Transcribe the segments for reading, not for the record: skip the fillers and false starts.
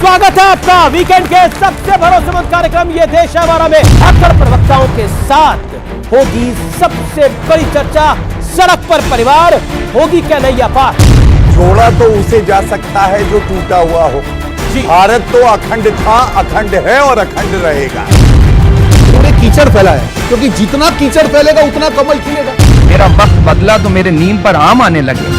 स्वागत है आपका वीकेंड के सबसे भरोसेमंद कार्यक्रम ये देश है हमारा में अक्सर प्रवक्ताओं के साथ होगी सबसे बड़ी चर्चा। सड़क पर परिवार होगी क्या नैया पार? जोड़ा तो उसे जा सकता है जो टूटा हुआ हो। भारत तो अखंड था, अखंड है और अखंड रहेगा। पूरे कीचड़ फैला है, क्योंकि जितना कीचड़ फैलेगा उतना कमल खिलेगा। मेरा वक्त बदला तो मेरे नींद पर आम आने लगे।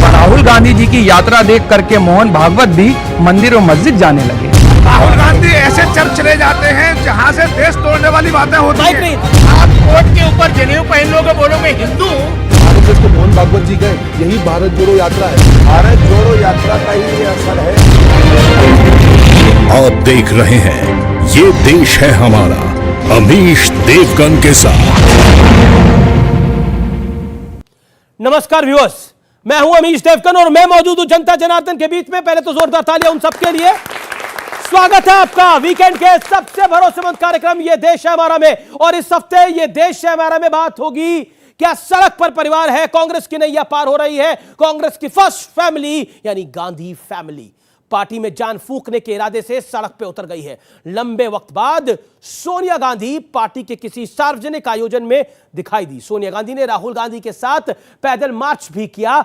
राहुल गांधी जी की यात्रा देख करके मोहन भागवत भी मंदिर और मस्जिद जाने लगे। राहुल गांधी ऐसे चर्च चले जाते हैं जहां से देश तोड़ने वाली बातें होती हैं। आप कोर्ट के ऊपर जनेऊ पहन लोगे, बोलोगे हिंदू। भारत को मोहन भागवत जी गए, यही भारत जोड़ो यात्रा है। भारत जोड़ो यात्रा का ही ये असर है। आप देख रहे हैं ये देश है हमारा, अमीश देवगन के साथ। नमस्कार व्यूअर्स, मैं हूं अमीश देवगन और मैं मौजूद हूं जनता जनार्दन के बीच में। पहले तो जोरदार तालियां उन सबके लिए। स्वागत है आपका वीकेंड के सबसे भरोसेमंद कार्यक्रम ये देश है हमारा में। और इस हफ्ते ये देश है हमारा में बात होगी क्या सड़क पर परिवार है, कांग्रेस की नैया पार हो रही है। कांग्रेस की फर्स्ट फैमिली यानी गांधी फैमिली पार्टी में जान फूंकने के इरादे से सड़क पे उतर गई है। लंबे वक्त बाद सोनिया गांधी पार्टी के किसी सार्वजनिक आयोजन में दिखाई दी। सोनिया गांधी ने राहुल गांधी के साथ पैदल मार्च भी किया।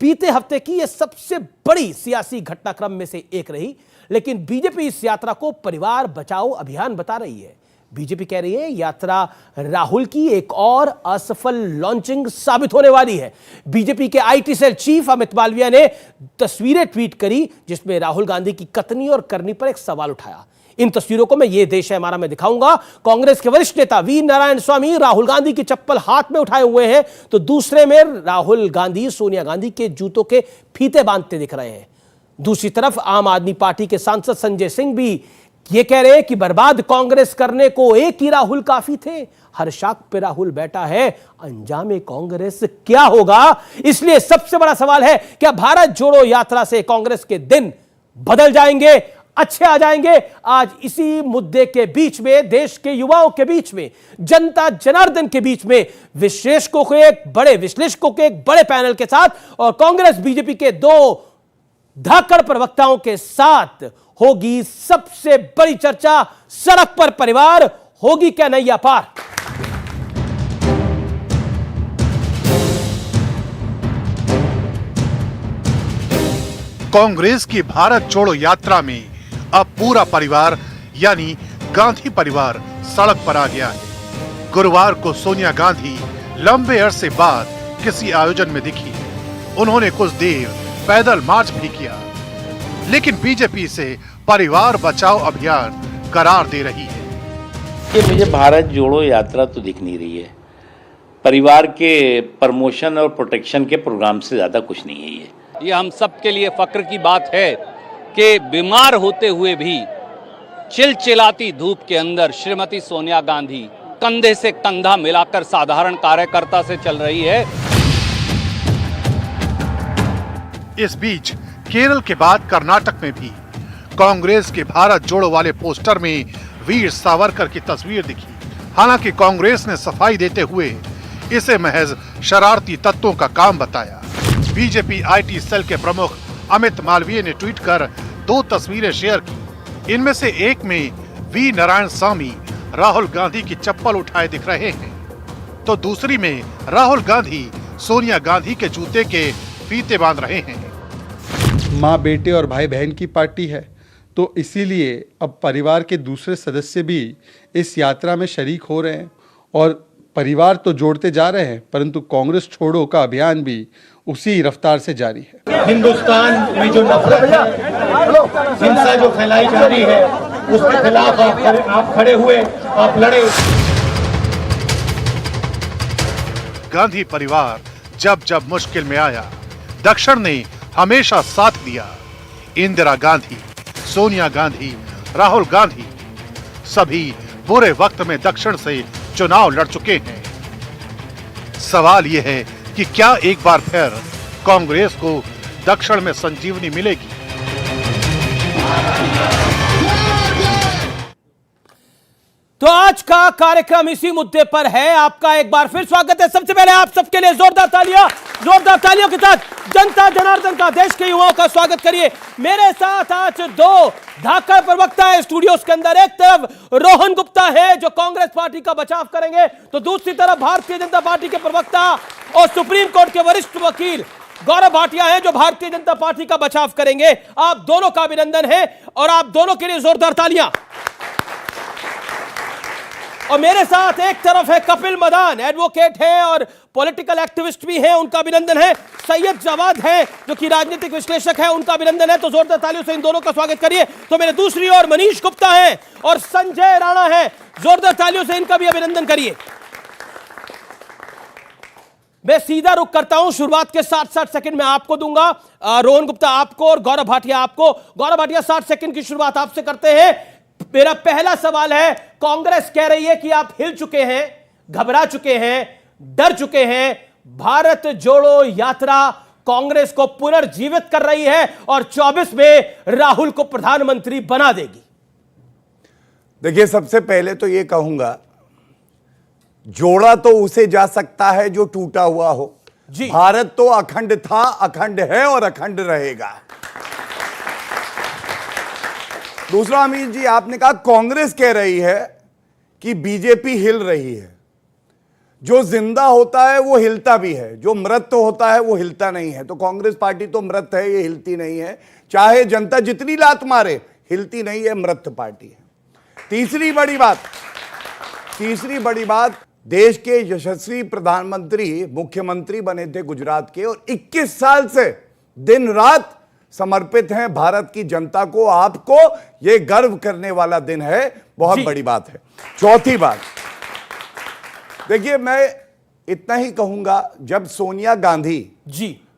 बीते हफ्ते की यह सबसे बड़ी सियासी घटनाक्रम में से एक रही। लेकिन बीजेपी इस यात्रा को परिवार बचाओ अभियान बता रही है। बीजेपी कह रही है यात्रा राहुल की एक और असफल लॉन्चिंग साबित होने वाली है। बीजेपी के IT cell chief Amit Malviya ने तस्वीरें ट्वीट करी जिसमें राहुल गांधी की कथनी और करनी पर एक सवाल उठाया। इन तस्वीरों को मैं ये देश है हमारा में दिखाऊंगा। कांग्रेस के वरिष्ठ नेता वी नारायण स्वामी राहुल गांधी की चप्पल हाथ में उठाए हुए हैं, तो दूसरे में राहुल गांधी सोनिया गांधी के जूतों के फीते बांधते दिख रहे हैं। दूसरी तरफ आम आदमी पार्टी के सांसद संजय सिंह भी ये कह रहे हैं कि बर्बाद कांग्रेस करने को एक ही राहुल काफी थे। हर शाख पे राहुल बैठा है, अंजामे कांग्रेस क्या होगा? इसलिए सबसे बड़ा सवाल है क्या भारत जोड़ो यात्रा से कांग्रेस के दिन बदल जाएंगे, अच्छे आ जाएंगे? आज इसी मुद्दे के बीच में, देश के युवाओं के बीच में, जनता जनार्दन के बीच में, विश्लेषकों के एक बड़े पैनल के साथ और कांग्रेस बीजेपी के दो धाकड़ प्रवक्ताओं के साथ होगी सबसे बड़ी चर्चा। सड़क पर परिवार होगी क्या नैया पार? कांग्रेस की भारत जोड़ो यात्रा में अब पूरा परिवार यानी गांधी परिवार सड़क पर आ गया है। गुरुवार को सोनिया गांधी लंबे अरसे बाद किसी आयोजन में दिखी। उन्होंने कुछ देर पैदल मार्च भी किया, लेकिन बीजेपी से परिवार बचाओ अभियान करार दे रही है। कि मुझे भारत जोड़ो यात्रा तो दिख नहीं रही है। परिवार के प्रमोशन और प्रोटेक्शन के प्रोग्राम से ज्यादा कुछ नहीं है ये हम सब के लिए फक्र की बात है कि बीमार होते हुए भी चिलचिलाती धूप के अंदर श्रीमती सोनिया गांधी कंधे से कंधा मिलाकर साधारण कार्यकर्ता से चल रही है। इस बीच केरल के बाद कर्नाटक में भी कांग्रेस के भारत जोड़ो वाले पोस्टर में वीर सावरकर की तस्वीर दिखी। हालांकि कांग्रेस ने सफाई देते हुए इसे महज शरारती तत्वों का काम बताया। बीजेपी आईटी सेल के प्रमुख अमित मालवीय ने ट्वीट कर दो तस्वीरें शेयर की। इनमें से एक में वी नारायण स्वामी राहुल गांधी की चप्पल उठाए दिख रहे हैं, तो दूसरी में राहुल गांधी सोनिया गांधी के जूते के फीते बांध रहे हैं। माँ बेटे और भाई बहन की पार्टी है, तो इसीलिए अब परिवार के दूसरे सदस्य भी इस यात्रा में शरीक हो रहे हैं और परिवार तो जोड़ते जा रहे हैं, परंतु कांग्रेस छोड़ो का अभियान भी उसी रफ्तार से जारी है। हिंदुस्तान में जो नफरत है, हिंसा जो फैलाई जा रही है, उसके खिलाफ आप खड़े हुए, आप लड़े। गांधी परिवार जब जब मुश्किल में आया, दक्षिण ने हमेशा साथ दिया। इंदिरा गांधी, सोनिया गांधी, राहुल गांधी सभी बुरे वक्त में दक्षिण से चुनाव लड़ चुके हैं। सवाल यह है कि क्या एक बार फिर कांग्रेस को दक्षिण में संजीवनी मिलेगी? तो तो आज का कार्यक्रम इसी मुद्दे पर है। आपका एक बार फिर स्वागत है। सबसे पहले आप सबके लिए जोरदार तालियों के साथ जनता जनार्दन का, देश के युवाओं का स्वागत करिए। मेरे साथ आज दो धाकड़ प्रवक्ता है स्टूडियोज के अंदर। एक तरफ रोहन गुप्ता है जो कांग्रेस पार्टी का बचाव करेंगे, तो दूसरी तरफ भारतीय जनता पार्टी के प्रवक्ता और सुप्रीम कोर्ट के वरिष्ठ वकील गौरव भाटिया है जो भारतीय जनता पार्टी का बचाव करेंगे। आप दोनों का अभिनंदन है और आप दोनों के लिए जोरदार तालियां। और मेरे साथ एक तरफ है कपिल मदान, एडवोकेट है और पॉलिटिकल एक्टिविस्ट भी है, उनका अभिनंदन है। सैयद जवाद है जो कि राजनीतिक विश्लेषक है, उनका अभिनंदन है। तो जोरदार तालियों से इन दोनों का स्वागत करिए। तो मेरे दूसरी ओर मनीष गुप्ता है और संजय राणा है, जोरदार तालियों से इनका भी अभिनंदन करिए। मैं सीधा रुख करता हूं, शुरुआत के 60 सेकंड में आपको दूंगा, रोहन गुप्ता आपको और गौरव भाटिया आपको। गौरव भाटिया 60 सेकंड की शुरुआत आपसे करते हैं। मेरा पहला सवाल है, कांग्रेस कह रही है कि आप हिल चुके हैं, घबरा चुके हैं, डर चुके हैं। भारत जोड़ो यात्रा कांग्रेस को पुनर्जीवित कर रही है और 24 में राहुल को प्रधानमंत्री बना देगी। देखिए, सबसे पहले तो यह कहूंगा, जोड़ा तो उसे जा सकता है जो टूटा हुआ हो। जी। भारत तो अखंड था, अखंड है और अखंड रहेगा। दूसरा, अमीर जी, आपने कहा कांग्रेस कह रही है कि बीजेपी हिल रही है। जो जिंदा होता है वो हिलता भी है, जो मृत होता है वो हिलता नहीं है। तो कांग्रेस पार्टी तो मृत है, ये हिलती नहीं है। चाहे जनता जितनी लात मारे, हिलती नहीं है, मृत पार्टी है। तीसरी बड़ी बात, देश के यशस्वी प्रधानमंत्री मुख्यमंत्री बने थे गुजरात के, और 21 साल से दिन रात समर्पित हैं भारत की जनता को। आपको यह गर्व करने वाला दिन है, बहुत बड़ी बात है। चौथी बात, देखिए, मैं इतना ही कहूंगा, जब सोनिया गांधी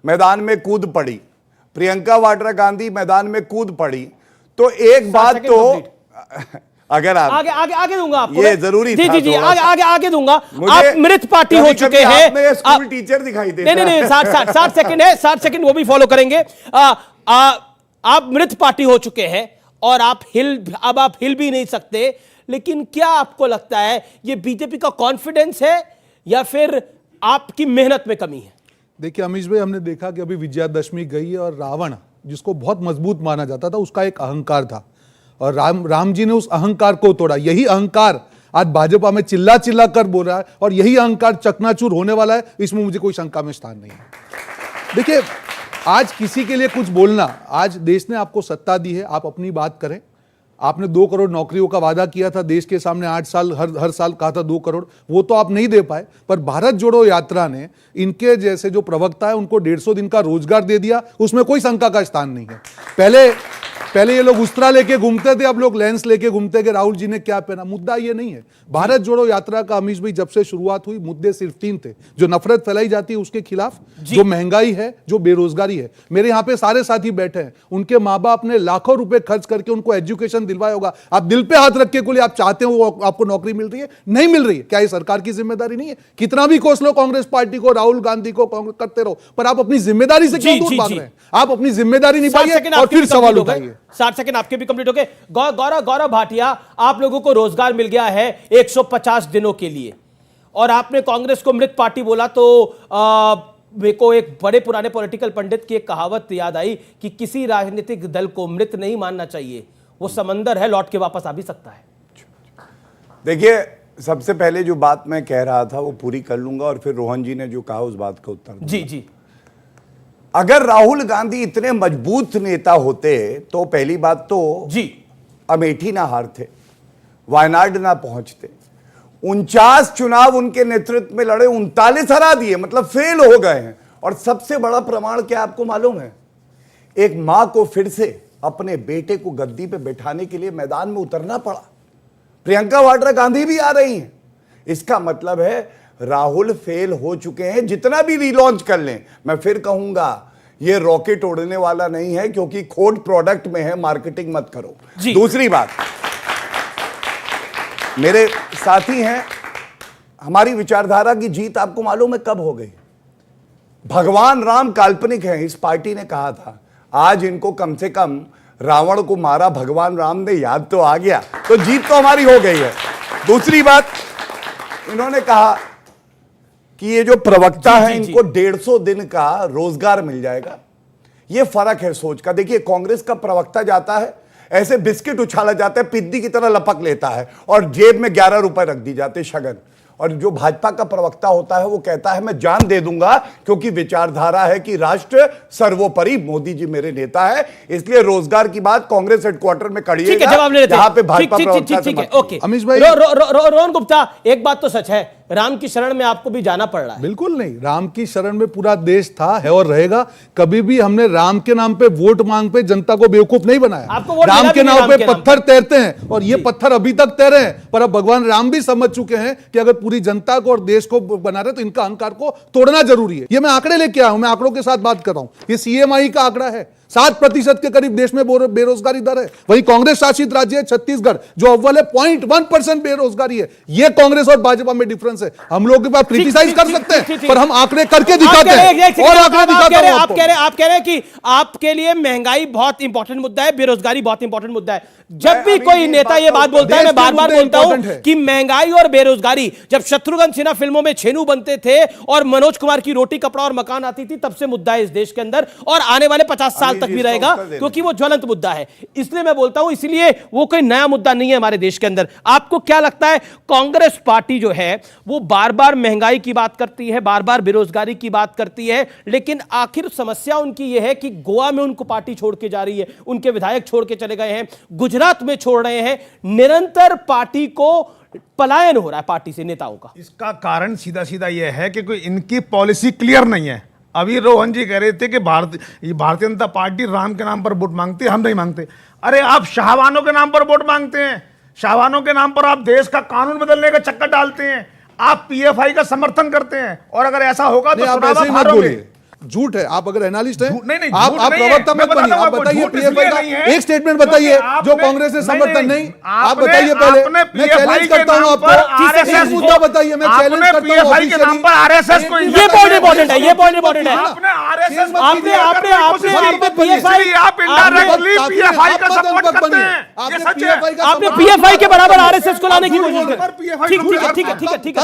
मैदान में कूद पड़ी, प्रियंका वाड्रा गांधी मैदान में कूद पड़ी, तो एक बात तो अगर आप आगे दूंगा आपको, ये जरूरी था, जी आगे दूंगा। आप मृत पार्टी हो चुके हैं, स्कूल टीचर दिखाई देता है। नहीं 60 सेकंड है, 60 सेकंड वो भी फॉलो करेंगे। आप मृत पार्टी हो चुके हैं और आप हिल भी नहीं सकते। लेकिन क्या आपको लगता है ये बीजेपी का कॉन्फिडेंस है या फिर आपकी मेहनत में कमी है? देखिए अमीश भाई, हमने देखा कि अभी विजयादशमी गई है और रावण, जिसको बहुत मजबूत माना जाता था, उसका एक अहंकार था और राम जी ने उस अहंकार को तोड़ा। यही अहंकार आज भाजपा में चिल्ला कर बोल रहा है और यही अहंकार चकनाचूर होने वाला है। इसमें मुझे कोई शंका में स्थान नहीं है। देखिए, आज किसी के लिए कुछ बोलना, आज देश ने आपको सत्ता दी है, आप अपनी बात करें। आपने 2 करोड़ नौकरियों का वादा किया था देश के सामने, 8 साल हर साल कहा था 2 करोड़, वो तो आप नहीं दे पाए। पर भारत जोड़ो यात्रा ने इनके जैसे जो प्रवक्ता है उनको 150 दिन का रोजगार दे दिया, उसमें कोई शंका का स्थान नहीं है। पहले ये लोग उस्तरा लेके घूमते थे, अब लोग लेंस लेके घूमते कि राहुल जी ने क्या पहना। मुद्दा ये नहीं है। भारत जोड़ो यात्रा का अमीश भाई जब से शुरुआत हुई, मुद्दे सिर्फ 3 थे। जो नफरत फैलाई जाती है उसके खिलाफ, जो महंगाई है, जो बेरोजगारी है। मेरे यहाँ पे सारे साथी बैठे हैं, उनके माँ बाप ने लाखों रुपए खर्च करके उनको एजुकेशन दिलवाया होगा। आप दिल पे हाथ रख के बोले आप चाहते हो वो आपको नौकरी मिल रही है, नहीं मिल रही है, क्या ये सरकार की जिम्मेदारी नहीं है? कितना भी कोस लो कांग्रेस पार्टी को, राहुल गांधी को करते रहो, पर आप अपनी जिम्मेदारी से क्यों दूर भाग रहे हैं? आप अपनी जिम्मेदारी निभाइए और फिर सवाल उठाइए। 60 सेकंड आपके भी कंप्लीट हो गए। गौरव भाटिया, आप लोगों को रोजगार मिल गया है 150 दिनों के लिए और आपने कांग्रेस को मृत पार्टी बोला, तो मेरे को एक बड़े पुराने पॉलिटिकल पंडित की एक कहावत याद आई कि किसी राजनीतिक दल को मृत नहीं मानना चाहिए, वो समंदर है, लौट के वापस आ भी सकता है। देखिए, सबसे पहले जो बात मैं कह रहा था वो पूरी कर लूंगा और फिर रोहन जी ने जो कहा उस बात का उत्तर दूंगा। जी। अगर राहुल गांधी इतने मजबूत नेता होते तो पहली बात तो अमेठी ना हारते, वायनाड ना पहुंचते। 49 चुनाव उनके नेतृत्व में लड़े, 39 हरा दिए, मतलब फेल हो गए हैं। और सबसे बड़ा प्रमाण क्या आपको मालूम है? एक मां को फिर से अपने बेटे को गद्दी पे बैठाने के लिए मैदान में उतरना पड़ा। प्रियंका वाड्रा गांधी भी आ रही हैं। इसका मतलब है राहुल फेल हो चुके हैं। जितना भी रीलॉन्च कर लें, मैं फिर कहूंगा ये रॉकेट उड़ने वाला नहीं है, क्योंकि खोट प्रोडक्ट में है, मार्केटिंग मत करो। दूसरी बात, मेरे साथी हैं, हमारी विचारधारा की जीत आपको मालूम है कब हो गई? भगवान राम काल्पनिक है, इस पार्टी ने कहा था। आज इनको कम से कम रावण को मारा भगवान राम ने याद तो आ गया, तो जीत तो हमारी हो गई है। दूसरी बात, इन्होंने कहा कि ये जो प्रवक्ता है इनको 150 दिन का रोजगार मिल जाएगा। ये फर्क है सोच का। देखिए, कांग्रेस का प्रवक्ता जाता है, ऐसे बिस्किट उछाला जाता है, पिद्दी की तरह लपक लेता है और जेब में 11 रुपए रख दी जाते शगन। और जो भाजपा का प्रवक्ता होता है वो कहता है मैं जान दे दूंगा, क्योंकि विचारधारा है कि राष्ट्र सर्वोपरि, मोदी जी मेरे नेता है, इसलिए रोजगार की बात कांग्रेस हेडक्वार्टर में करिएगा, जहां पे भाजपा प्रवक्ता से बात। ओके, अमीश भाई, रोहन गुप्ता, एक बात तो सच है, राम की शरण में आपको भी जाना पड़ रहा है। बिल्कुल नहीं, राम की शरण में पूरा देश था, है और रहेगा। कभी भी हमने राम के नाम पे वोट मांग पे जनता को बेवकूफ नहीं बनाया। राम के नाम पे पत्थर तैरते हैं और ये पत्थर अभी तक तैरे हैं, पर अब भगवान राम भी समझ चुके हैं कि अगर पूरी जनता को और देश को बना रहे तो इनका अहंकार को तोड़ना जरूरी है। ये मैं आंकड़े लेके आया हूं, मैं आंकड़ों के साथ बात कर रहा हूं। ये सीएमआई का आंकड़ा है, 7% के करीब देश में बेरोजगारी दर है। वही कांग्रेस शासित राज्य है छत्तीसगढ़, जो अव्वल है, 0.1% बेरोजगारी है। ये कांग्रेस और भाजपा में डिफरेंस है। हम लोग के पास क्रिटिसाइज कर सकते हैं, पर हम आंकड़े करके दिखाते हैं। और आंकड़े दिखाते हैं। आप कह रहे हैं कि आपके लिए महंगाई बहुत इंपॉर्टेंट मुद्दा है, बेरोजगारी बहुत इंपॉर्टेंट मुद्दा है। जब भी कोई नेता ये बात बोलता है, मैं बार बार बोलता हूं कि महंगाई और बेरोजगारी, जब शत्रुघ्न सिन्हा फिल्मों में छेनू बनते थे और मनोज कुमार की रोटी कपड़ा और मकान आती थी, तब से मुद्दा है इस देश के अंदर, और आने वाले 50 साल तक भी रहेगा, क्योंकि वो ज्वलंत मुद्दा है। इसलिए मैं बोलता हूं, इसलिए वो कोई नया मुद्दा नहीं है हमारे देश के अंदर। आपको क्या लगता है, कांग्रेस पार्टी जो है वो बार बार महंगाई की बात करती है, बार बार बेरोजगारी की बात करती है, लेकिन आखिर समस्या उनकी यह है कि गोवा में उनको पार्टी छोड़ के जा रही है, उनके विधायक छोड़ के चले गए हैं, गुजरात में छोड़ रहे हैं, निरंतर पार्टी को पलायन हो रहा है पार्टी से नेताओं का। इसका कारण सीधा सीधा यह है कि कोई इनकी पॉलिसी क्लियर नहीं है। अभी रोहन जी कह रहे थे कि भारतीय जनता पार्टी राम के नाम पर वोट मांगती है, हम नहीं मांगते। अरे आप शाहवानों के नाम पर वोट मांगते हैं, शाहवानों के नाम पर आप देश का कानून बदलने का चक्कर डालते हैं, आप पीएफआई का समर्थन करते हैं, और अगर ऐसा होगा तो आप ऐसे ही मत बोलिए, झूठ है। आप अगर एनालिस्ट हैं, नहीं, आप प्रवक्ता मत बनिए। आप बताइए पीएफआई का एक स्टेटमेंट बताइए जो कांग्रेस से समर्थन नहीं। आप बताइए पहले, मैं चैलेंज करता हूं आपको। एक मुद्दा बताइए, मैं चैलेंज करता हूं ऑफिशियली। आरएसएस को ये पॉइंट इंपॉर्टेंट है, ये पॉइंट इंपॉर्टेंट है। आपने आरएसएस आपने पीएफआई, आप इनडायरेक्टली पीएफआई का सपोर्ट करते हैं। ये सच है। आपने पीएफआई के बराबर आरएसएस को लाने की कोशिश की। ठीक है,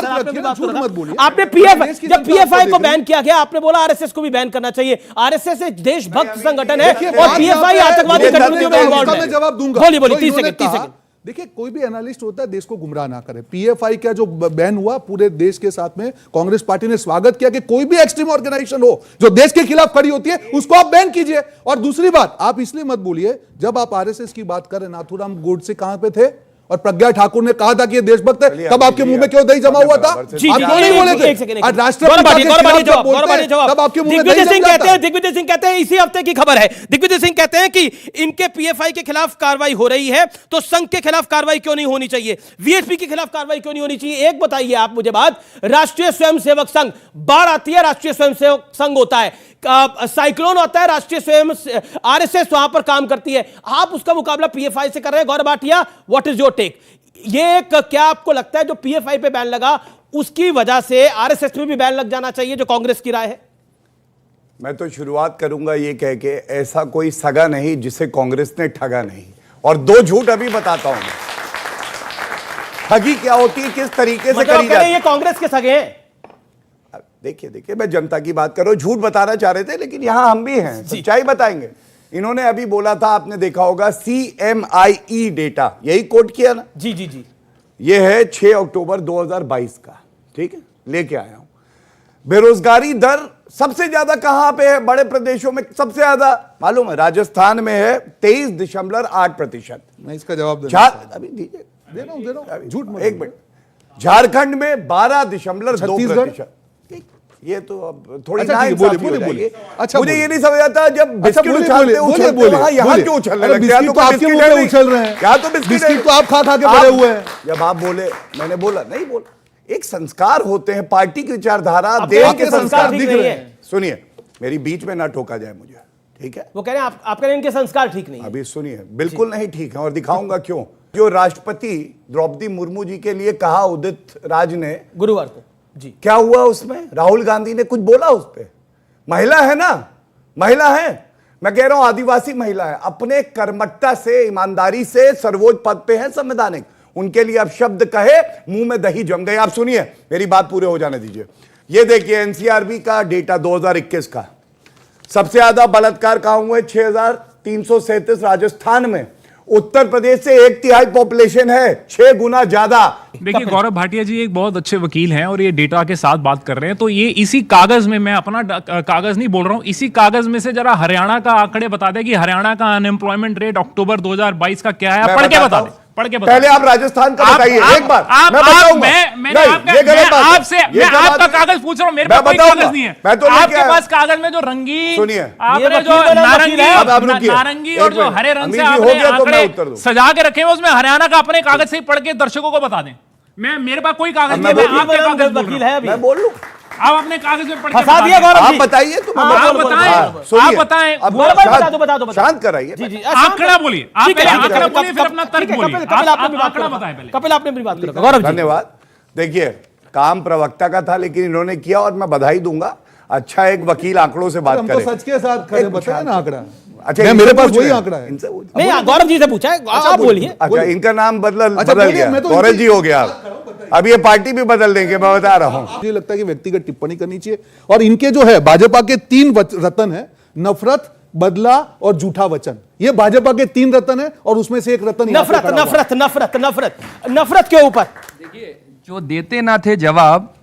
आपने पीएफआई, जब पीएफआई को बैन किया गया, आपने बोला आरएसएस को भी बैन करना चाहिए। आरएसएस एक देशभक्त संगठन है और पीएफआई आतंकवादी गतिविधियों में इन्वॉल्व है। मैं जवाब दूंगा। बोलिए 30 सेकंड। देखिए, कोई भी एनालिस्ट होता है, देश को गुमराह ना करे। पीएफआई का जो बैन हुआ, पूरे देश के साथ में कांग्रेस पार्टी ने स्वागत किया कि कोई भी एक्सट्रीम ऑर्गेनाइजेशन हो जो देश के खिलाफ खड़ी होती है, उसको आप बैन कीजिए। और दूसरी बात, आप इसलिए मत बोलिए, जब आप आरएसएस की बात करें, नाथूराम गोडसे कहां पे थे और प्रज्ञा ठाकुर ने कहा था कि ये देशभक्त है, तब आपके मुंह में क्यों दही जमा हुआ था? आप क्यों नहीं बोले थे? आज राष्ट्रपति दिग्विजय सिंह कहते हैं, इसी हफ्ते की खबर है, दिग्विजय सिंह कहते हैं कि इनके पीएफआई के खिलाफ कार्रवाई हो रही है, तो संघ के खिलाफ कार्रवाई क्यों नहीं होनी चाहिए, वीएचपी के खिलाफ कार्रवाई क्यों नहीं होनी चाहिए? एक बताइए आप मुझे बात, राष्ट्रीय स्वयंसेवक संघ, बाढ़ आती है, राष्ट्रीय स्वयंसेवक संघ होता है, साइक्लोन होता है, राष्ट्रीय स्वयं आरएसएस वहां पर काम करती है, आप उसका मुकाबला पीएफआई से कर रहे हैं। Gaurav Bhatia, what is your take? ये क्या आपको लगता है जो पीएफआई पे बैन लगा, उसकी वजह से आरएसएस में भी बैन लग जाना चाहिए, जो कांग्रेस की राय है? मैं तो शुरुआत करूंगा ये कह के, ऐसा कोई सगा नहीं जिसे कांग्रेस ने ठगा नहीं। और दो झूठ अभी बताता हूं, ठगी क्या होती है, किस तरीके से करी जाती है। ये कांग्रेस के सगे हैं। देखिए, मैं जनता की बात कर रहा हूं, झूठ बताना चाह रहे थे, लेकिन यहां हम भी हैं, सच्चाई बताएंगे। इन्होंने अभी बोला था, आपने देखा होगा, CMIE डेटा, यही कोट किया ना? जी। ये है 6 अक्टूबर 2022 का, ठीक है, लेके आया हूं। बेरोजगारी दर सबसे ज्यादा कहां पे है? बड़े प्रदेशों में सबसे ज्यादा मालूम है, राजस्थान में है 23.8%। मैं इसका जवाब अभी दीजिए, दे रहा हूं, झूठ एक मिनट। झारखंड में 12.2%। ये तो अब थोड़ी नाइंसाफी हो जाएगी। अच्छा, मुझे ये नहीं समझ आता, जब बिस्किट उछलते वहां यहाँ क्यों उछलने लगते हैं? तो आपके मुंह में उछल रहे हैं, क्या? तो बिस्किट तो आप खा के बड़े हुए हैं। जब आप बोले, मैंने बोला नहीं बोला, एक संस्कार होते हैं, पार्टी की विचारधारा, देश के संस्कार दिख रहे हैं। सुनिए, मेरी बीच में ना टोका जाए मुझे, ठीक है? वो कह रहे हैं आप कह रहे हैं इनके संस्कार ठीक नहीं है। अभी सुनिए, बिल्कुल नहीं ठीक है, और दिखाऊंगा क्यों। जो राष्ट्रपति द्रौपदी मुर्मू जी के लिए कहा उदित राज ने गुरुवार को, जी, क्या हुआ उसमें? राहुल गांधी ने कुछ बोला उस पर? महिला है ना, महिला है, मैं कह रहा हूं आदिवासी महिला है, अपने कर्मठता से, ईमानदारी से सर्वोच्च पद पे है संवैधानिक, उनके लिए अब शब्द कहे मुंह में दही जम गए। आप सुनिए, मेरी बात पूरे हो जाने दीजिए। ये देखिए एनसीआरबी का डेटा 2021 का, सबसे ज्यादा बलात्कार कहां हुए? 6337 राजस्थान में। उत्तर प्रदेश से 1/3 पॉपुलेशन है, 6 गुना ज्यादा। देखिए गौरव भाटिया जी एक बहुत अच्छे वकील हैं और ये डेटा के साथ बात कर रहे हैं, तो ये इसी कागज में, मैं अपना कागज नहीं बोल रहा हूँ, इसी कागज में से जरा हरियाणा का आंकड़े बता दें कि हरियाणा का अनएम्प्लॉयमेंट रेट अक्टूबर 2022 का क्या है। पढ़ के बता दें, पढ़ के बता। पहले आप राजस्थान का बताइए एक बार। मैं आपका कागज पूछ रहा हूँ, मेरे पास कोई कागज नहीं है। आपके पास कागज में जो रंगीन, सुनिए, आपने जो नारंगी और जो हरे रंग से आपने आंकड़े सजा के रखे हैं, उसमें हरियाणा का अपने कागज से पढ़ के दर्शकों को बता दें। मेरे पास कोई कागज नहीं है, आपके कागज वकील है, मैं बोल लूं, आप अपने कागज में पढ़ के फंसा दिया गौरव जी। आप बताइए तो आप बताएं, बता दो, शांत कराइए। जी जी, आंकड़ा बोलिए, आप पहले आंकड़ा बोलिए फिर अपना तर्क बोलिए। आंकड़ा बताएं पहले। कपिल आपने अपनी बात करो। गौरव जी धन्यवाद। देखिए काम प्रवक्ता का था, लेकिन इन्होंने किया और मैं बधाई दूंगा। अच्छा एक वकील आंकड़ों से बात करे, सच के साथ बताया ना आंकड़ा। अच्छा मेरे पास वही आंकड़ा है। नहीं, गौरव जी से पूछा है, आप बोलिए। अच्छा इनका नाम बदल गया, गौरव जी हो गया। अब ये पार्टी भी बदल देंगे, मैं बता रहा हूँ। मुझे लगता है कि व्यक्तिगत टिप्पणी करनी चाहिए। और इनके जो है भाजपा के 3 रत्न है, नफरत, बदला और झूठा वचन। ये भाजपा के 3 रत्न है और उसमें से एक रत्न नफरत। नफरत नफरत नफरत नफरत के ऊपर देखिए, जो देते ना थे जवाब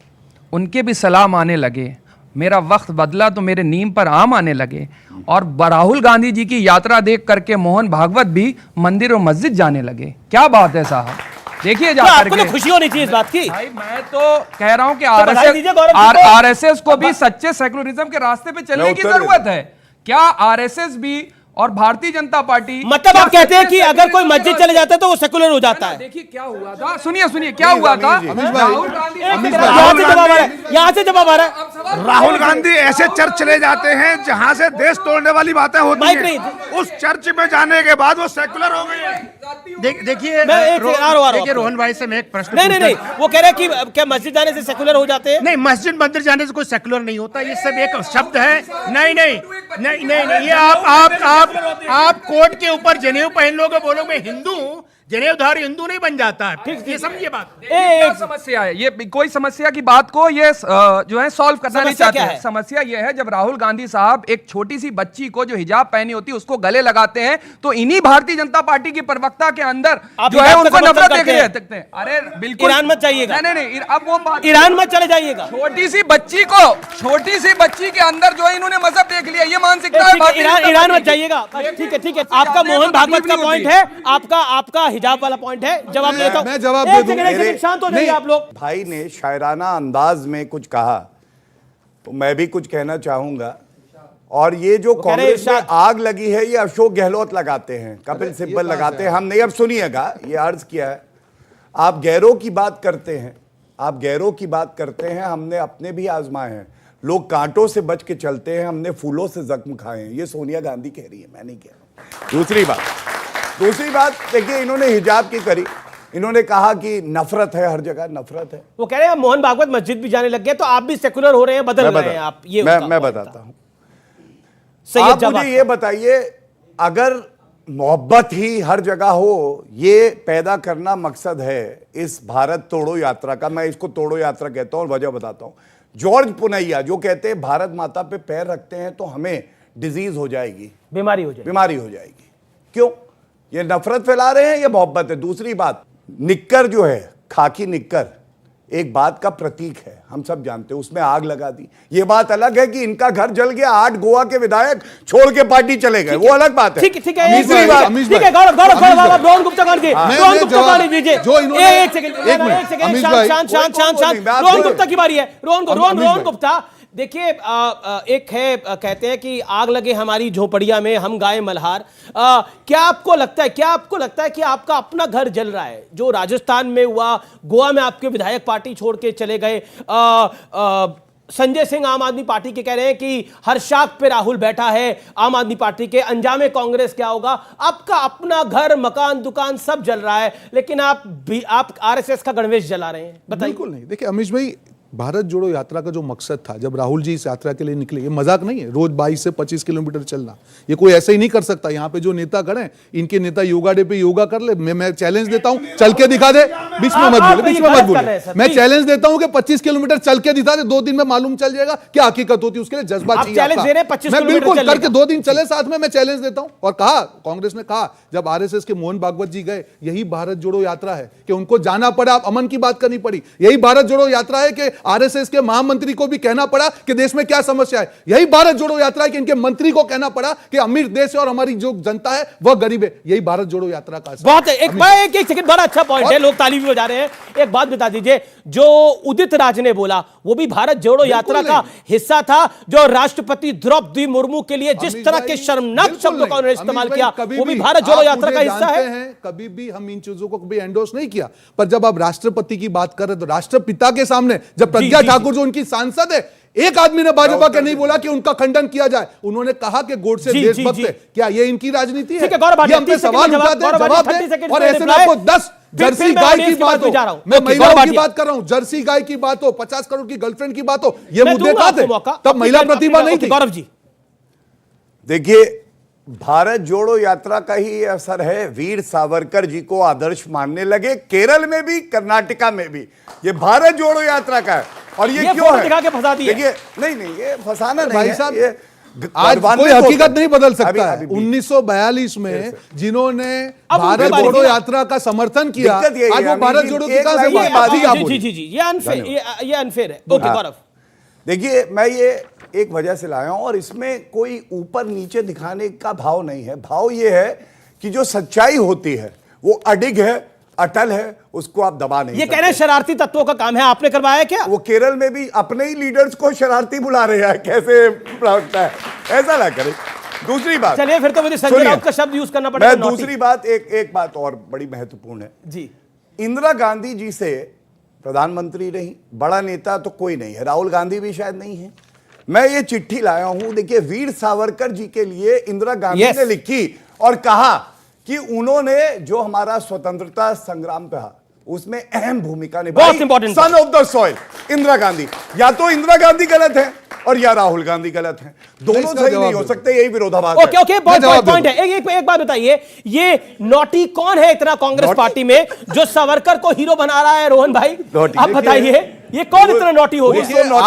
उनके भी सलाम आने लगे। मेरा वक्त बदला तो मेरे नीम पर आम आने लगे। और राहुल गांधी जी की यात्रा देख करके मोहन भागवत भी मंदिर और मस्जिद जाने लगे। क्या बात है साहब, देखिए जा आपको तो खुशी होनी चाहिए इस बात की। भाई मैं तो कह रहा हूं कि आरएसएस को भी सच्चे सेकुलरिज्म के रास्ते पे चलने की जरूरत है। क्या आरएसएस भी और भारतीय जनता पार्टी, मतलब आप कहते हैं कि अगर कोई मस्जिद चले जाता है तो वो सेकुलर हो जाता है? देखिए क्या हुआ था, सुनिए क्या हुआ था। राहुल गांधी यहाँ से जवाब आ रहा है। राहुल गांधी ऐसे चर्च चले जाते हैं जहां से देश तोड़ने वाली बातें होती हैं। उस चर्च में जाने के बाद वो सेकुलर हो गए। देखिए रोहन भाई से मैं एक प्रश्न नहीं, वो कह रहे हैं कि क्या मस्जिद जाने से सेकुलर हो जाते हैं? नहीं, मस्जिद मंदिर जाने से कोई सेकुलर नहीं होता, ये सब एक शब्द है। नहीं, ये आप कोर्ट के ऊपर जनेऊ पहन लोगे, बोलोगे हिंदू हूं, जनेऊधारी हिंदू नहीं बन जाता है। ठीक, ये समझिए बात। एक समस्या है, ये कोई समस्या की बात को ये जो है सॉल्व करना नहीं चाहते हैं। समस्या ये है जब राहुल गांधी साहब एक छोटी सी बच्ची को जो हिजाब पहनी होती है उसको गले लगाते हैं, तो इन्हीं भारतीय जनता पार्टी की प्रवक्ता के अंदर जो है उनको नफरत देखते हैं। अरे बिल्कुल ईरान मत जाइएगा। नहीं, अब वो बात, ईरान मत चले जाइएगा। छोटी सी बच्ची के अंदर जो है इन्होंने मजहब देख लिया, ये मानसिकता है। ईरान मत जाइएगा। ठीक है, आपका मोहन भागवत का पॉइंट है, आपका हिजाब वाला पॉइंट है। जवाब देता हूं, मैं जवाब दे दूं। शांत हो जाइए आप लोग। भाई ने शायराना अंदाज में कुछ कहा तो मैं भी कुछ कहना चाहूंगा। और ये जो कांग्रेस में आग लगी है ये अशोक गहलोत लगाते हैं, कपिल सिब्बल लगाते हैं, हम नहीं। अब सुनिएगा, ये अर्ज किया है, आप गैरों की बात करते हैं, हमने अपने भी आजमाए हैं। लोग कांटों से बच के चलते हैं, हमने फूलों से जख्म खाए हैं। ये सोनिया गांधी कह रही है, मैं नहीं कह रहा। दूसरी बात देखिए, इन्होंने हिजाब की करी, इन्होंने कहा कि नफरत है, हर जगह नफरत है। वो कह रहे हैं मोहन भागवत मस्जिद भी जाने लग गए, तो आप भी सेकुलर हो रहे हैं, बदल रहे हैं आप। ये मैं बताता हूं। आप मुझे ये बताइए, अगर मोहब्बत ही हर जगह हो, ये पैदा करना मकसद है इस भारत तोड़ो यात्रा का, मैं इसको तोड़ो यात्रा कहता हूं और वजह बताता हूं। जॉर्ज पुनैया जो कहते हैं भारत माता पे पैर रखते हैं तो हमें डिजीज हो जाएगी, बीमारी हो जाएगी। क्यों? ये नफरत फैला रहे हैं, ये मोहब्बत है। दूसरी बात, निक्कर जो है, खाकी निक्कर एक बात का प्रतीक है, हम सब जानते हैं, उसमें आग लगा दी। ये बात अलग है कि इनका घर जल गया, 8 गोवा के विधायक छोड़ के पार्टी चले गए, वो अलग बात है। ठीक है, गौरव गुप्ता रोहन गुप्ता की बारी है। रोहन गुप्ता, देखिए एक है, कहते हैं कि आग लगे हमारी झोपड़िया में, हम गाए मल्हार। क्या आपको लगता है कि आपका अपना घर जल रहा है? जो राजस्थान में हुआ, गोवा में आपके विधायक पार्टी छोड़ के चले गए, संजय सिंह आम आदमी पार्टी के कह रहे हैं कि हर शाख पे राहुल बैठा है आम आदमी पार्टी के, अंजामे कांग्रेस क्या होगा? आपका अपना घर, मकान, दुकान सब जल रहा है, लेकिन आप आरएसएस का गणवेश जला रहे हैं। बताइए। बिल्कुल नहीं। देखिए अमीश भाई, भारत जोड़ो यात्रा का जो मकसद था, जब राहुल जी इस यात्रा के लिए निकले, ये मजाक नहीं है, रोज 22 से 25 किलोमीटर चलना, ये कोई ऐसे ही नहीं कर सकता। यहाँ पे जो नेता खड़े हैं, इनके नेता योगा डे पे योगा कर ले, मैं चैलेंज देता हूँ, चल के दिखा दे, बीच में मत बोले, बीच में मत बोले, मैं चैलेंज देता हूँ कि 25 किलोमीटर चल के दिखा दे, 2 दिन में मालूम चल जाएगा क्या हकीकत होती है, उसके लिए जज्बा चाहिए। मैं बिल्कुल करके 2 दिन चले साथ में, मैं चैलेंज देता हूँ। और कहा, कांग्रेस ने कहा जब आरएसएस के मोहन भागवत जी गए, यही भारत जोड़ो यात्रा है कि उनको जाना पड़ा, अमन की बात करनी पड़ी, यही भारत जोड़ो यात्रा है कि आरएसएस के महामंत्री को भी कहना पड़ा कि देश में क्या समस्या है, यही भारत जोड़ो यात्रा है कि इनके मंत्री को कहना पड़ा कि अमीर देश है और हमारी जो जनता है वह गरीब है, यही भारत जोड़ो यात्रा का बहुत है। एक सेकंड, बड़ा अच्छा पॉइंट है, लोग ताली भी बजा रहे हैं। एक बात बता दीजिए, जो उदित राज ने बोला वो भी भारत जोड़ो यात्रा का हिस्सा था, जो राष्ट्रपति द्रौपदी मुर्मू के लिए जिस तरह के शर्मनाक शब्दों का उन्होंने इस्तेमाल किया, वो भी भारत जोड़ो यात्रा का हिस्सा है। कभी भी हम इन चीजों को कभी एंडोर्स नहीं किया, पर जब आप राष्ट्रपति की बात कर रहे तो राष्ट्रपिता के सामने जब प्रज्ञा ठाकुर जो उनकी सांसद है, एक आदमी ने भाजपा के नहीं बोला कि उनका खंडन किया जाए, उन्होंने कहा कि गोडसे देशभक्त है। क्या ये इनकी राजनीति है? ये हम पे सवाल उठाते हैं, जवाब दें। और ऐसे में आपको 10 जर्सी गाय की बात हो, मैं महिलाओं की बात कर रहा हूं, जर्सी गाय की बात हो, 50 करोड़ की गर्लफ्रेंड की बात हो, ये मुद्दे कहां थे? तब महिला प्रतिभा नहीं थी। गौरव जी देखिए, भारत जोड़ो यात्रा का ही असर है, वीर सावरकर जी को आदर्श मानने लगे, केरल में भी, कर्नाटका में भी, ये भारत जोड़ो यात्रा का है। और ये क्यों है? दिखा के फंसा दिया। देखिए, नहीं ये फसाना नहीं भाई है, साहब, ये आज कोई हकीकत नहीं बदल सकता है। 1942 में जिन्होंने भारत जोड़ो यात्रा का समर्थन किया, आज वो भारत जोड़ो की कहां से बात? जी, ये अनफेयर है। ओके गौरव, देखिए, मैं ये एक वजह से लाया हूं और इसमें कोई ऊपर नीचे दिखाने का भाव नहीं है। भाव ये है कि जो सच्चाई होती है वो अडिग है, अटल है, उसको आप दबा नहीं। ये कह रहे हैं शरारती तत्वों का काम है, आपने करवाया क्या? वो केरल में भी अपने ही लीडर्स को शरारती बुला रहे हैं, कैसे लगता है? ऐसा ना करें। दूसरी बात, चलिए फिर तो मुझे संजय राउत का शब्द यूज करना पड़ेगा। मैं दूसरी बात, एक बात और बड़ी महत्वपूर्ण है जी। इंदिरा गांधी जी से प्रधानमंत्री रही, बड़ा नेता तो कोई नहीं है, राहुल गांधी भी शायद नहीं है। मैं ये चिट्ठी लाया हूं, देखिए, वीर सावरकर जी के लिए इंदिरा गांधी ने लिखी और कहा कि उन्होंने जो हमारा स्वतंत्रता संग्राम था उसमें अहम भूमिका निभाई। Son of the soil Indira Gandhi. या तो इंदिरा गांधी गलत है और या राहुल गांधी गलत है, दोनों सही नहीं हो सकते, यही विरोधाभास है। ओके, पॉइंट है। एक बात बताइए, ये नोटी कौन है इतना कांग्रेस पार्टी में जो सावरकर को हीरो बना रहा है? रोहन भाई आप बताइए, ये कौन इतना नोटी हो गया?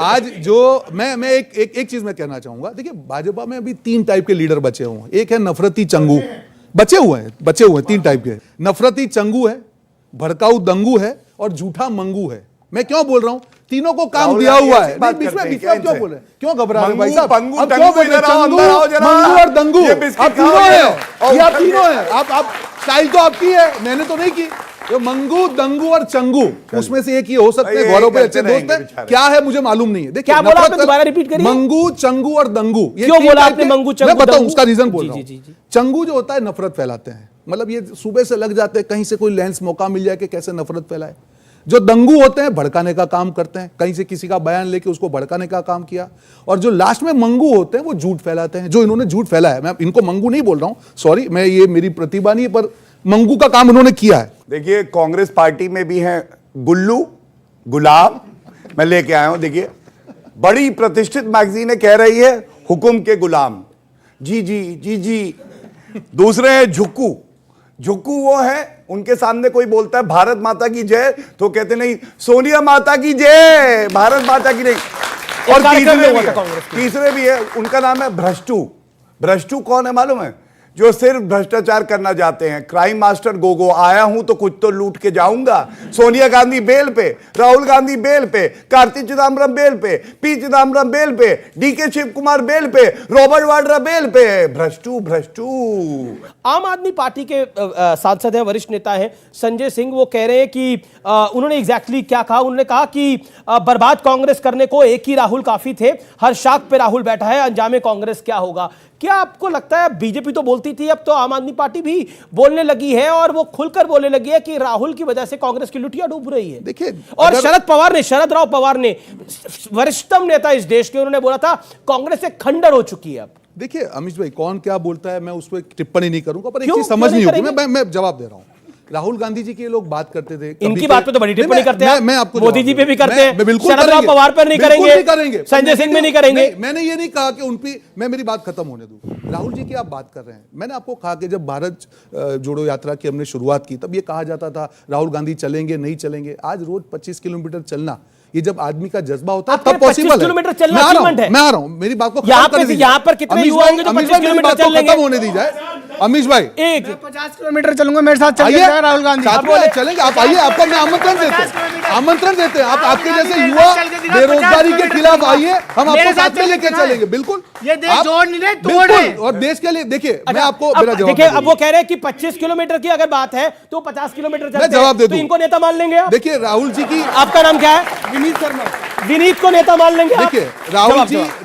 आज जो मैं एक चीज मैं कहना चाहूंगा, देखिए, भाजपा में अभी 3 टाइप के लीडर बचे हुए हैं। एक है नफरती चंगू, बचे हुए हैं 3 टाइप के। नफरती चंगू है, भड़काऊ दंगू है और झूठा मंगू है। मैं क्यों बोल रहा हूं? तीनों को काम दिया हुआ है। बीच में क्यों बोल रहे हैं? क्यों घबरा रहे भाई साहब? अब क्यों बोल रहे हैं? चंगू, मंगू और दंगू, आप तीनों हैं, ये आप तीनों हैं। आप स्टाइल तो आपकी है, मैंने तो नहीं की। तो मंगू, दंगू और चंगू, उसमें से एक ही हो सकते हैं। गौरव भाई अच्छे दोस्त हैं, क्या है मुझे मालूम नहीं है। देखिए, क्या बोला आपने? दोबारा रिपीट करिए। मंगू, चंगू और दंगू। क्यों बोला आपने मंगू, चंगू? मैं बताऊं उसका रीजन बोल रहा हूं। चंगू जो होता है नफरत फैलाते हैं, मतलब ये सुबह से लग जाते हैं, कहीं से कोई लेंस मौका मिल जाए कि कैसे नफरत फैलाए। जो दंगू होते हैं भड़काने का काम करते हैं, कहीं से किसी का बयान लेके उसको भड़काने का काम किया। और जो लास्ट में मंगू होते हैं वो झूठ फैलाते हैं, जो इन्होंने झूठ फैलाया है। मैं इनको मंगू नहीं बोल रहा हूं, सॉरी, मैं ये मेरी प्रतिभा नहीं है, पर मंगू का काम उन्होंने किया है। देखिए, कांग्रेस पार्टी में भी हैं गुल्लू, गुलाम, मैं लेके आया हूं। देखिए, बड़ी प्रतिष्ठित मैगजीनें कह रही है हुकुम के गुलाम, जी जी जी जी। दूसरे हैं झुक्कू। झुक्कू वो है, उनके सामने कोई बोलता है भारत माता की जय तो कहते नहीं सोनिया माता की जय, भारत माता की नहीं। और तीसरे भी है, उनका नाम है भ्रष्टू। भ्रष्टू कौन है मालूम है? जो सिर्फ भ्रष्टाचार करना चाहते हैं। क्राइम मास्टर गोगो, आया हूं तो कुछ तो लूट के जाऊंगा। सोनिया गांधी बेल पे, राहुल गांधी बेल पे, कार्ति चिदम्बरम बेल पे, पी चिदम्बरम बेल पे, डीके शिव कुमार बेल पे, रॉबर्ट वाड्रा बेल पे। भ्रष्टू भ्रष्टू। आम आदमी पार्टी के सांसद हैं, वरिष्ठ नेता हैं संजय सिंह, वो कह रहे हैं कि उन्होंने एग्जैक्टली क्या कहा? उन्होंने कहा कि बर्बाद कांग्रेस करने को एक ही राहुल काफी थे, हर शाख पे राहुल बैठा है, अंजामे कांग्रेस क्या होगा? क्या आपको लगता है, बीजेपी तो बोलती थी, अब तो आम आदमी पार्टी भी बोलने लगी है और वो खुलकर बोलने लगी है कि राहुल की वजह से कांग्रेस की लुटिया डूब रही है? देखिए, और शरद राव पवार ने, वरिष्ठतम नेता इस देश के, उन्होंने बोला था कांग्रेस एक खंडर हो चुकी है अब। देखिए अमीश भाई, कौन क्या बोलता है मैं उस पर टिप्पणी नहीं करूंगा, पर एक चीज समझ नहीं होगी, मैं जवाब दे रहा हूं। राहुल गांधी जी की लोग बात करते थे, इनकी बात पे तो बड़ी टिप्पणी करते हैं, मैं आपको मोदी जी पे भी करते हैं, बिल्कुल शरद करेंगे, पवार पर नहीं करेंगे, संजय सिंह में नहीं करेंगे। मैंने ये नहीं कहा कि उन पे, मैं मेरी बात खत्म होने दूं। राहुल जी की आप बात कर रहे हैं, मैंने आपको कहा कि जब भारत जोड़ो यात्रा की हमने शुरुआत की तब ये कहा जाता था राहुल गांधी चलेंगे नहीं चलेंगे। आज रोज 25 किलोमीटर चलना, ये जब आदमी का जज्बा होता है तब पॉसिबल है। किलोमीटर चलना अचीवमेंट है। मैं आ रहा हूं, मेरी बात को यहाँ पर कितने युवा होंगे जो 25 किलोमीटर चल लेंगे? खत्म होने दी जाए अमीश भाई। 50 किलोमीटर चलूंगा, मेरे साथ चलिए राहुल गांधी। साथ वाले चलेंगे, आप आइए, आपको मैं आमंत्रण देते हैं। आप आपके जैसे युवा बेरोजगारी के खिलाफ आइए, हम आपको साथ में लेके चलेंगे। बिल्कुल, ये देश जोड़ नहीं रहे, तोड़ रहे। और देश के लिए देखिए, मैं आपको मेरा जवाब देखिए, अब वो कह रहे हैं कि 25 किलोमीटर की अगर बात है तो 50 किलोमीटर मैं जवाब दे तो इनको नेता मान लेंगे आप? देखिए राहुल जी की, आपका नाम क्या है? विनीत शर्मा। विनीत को नेता मान लेंगे आप? देखिए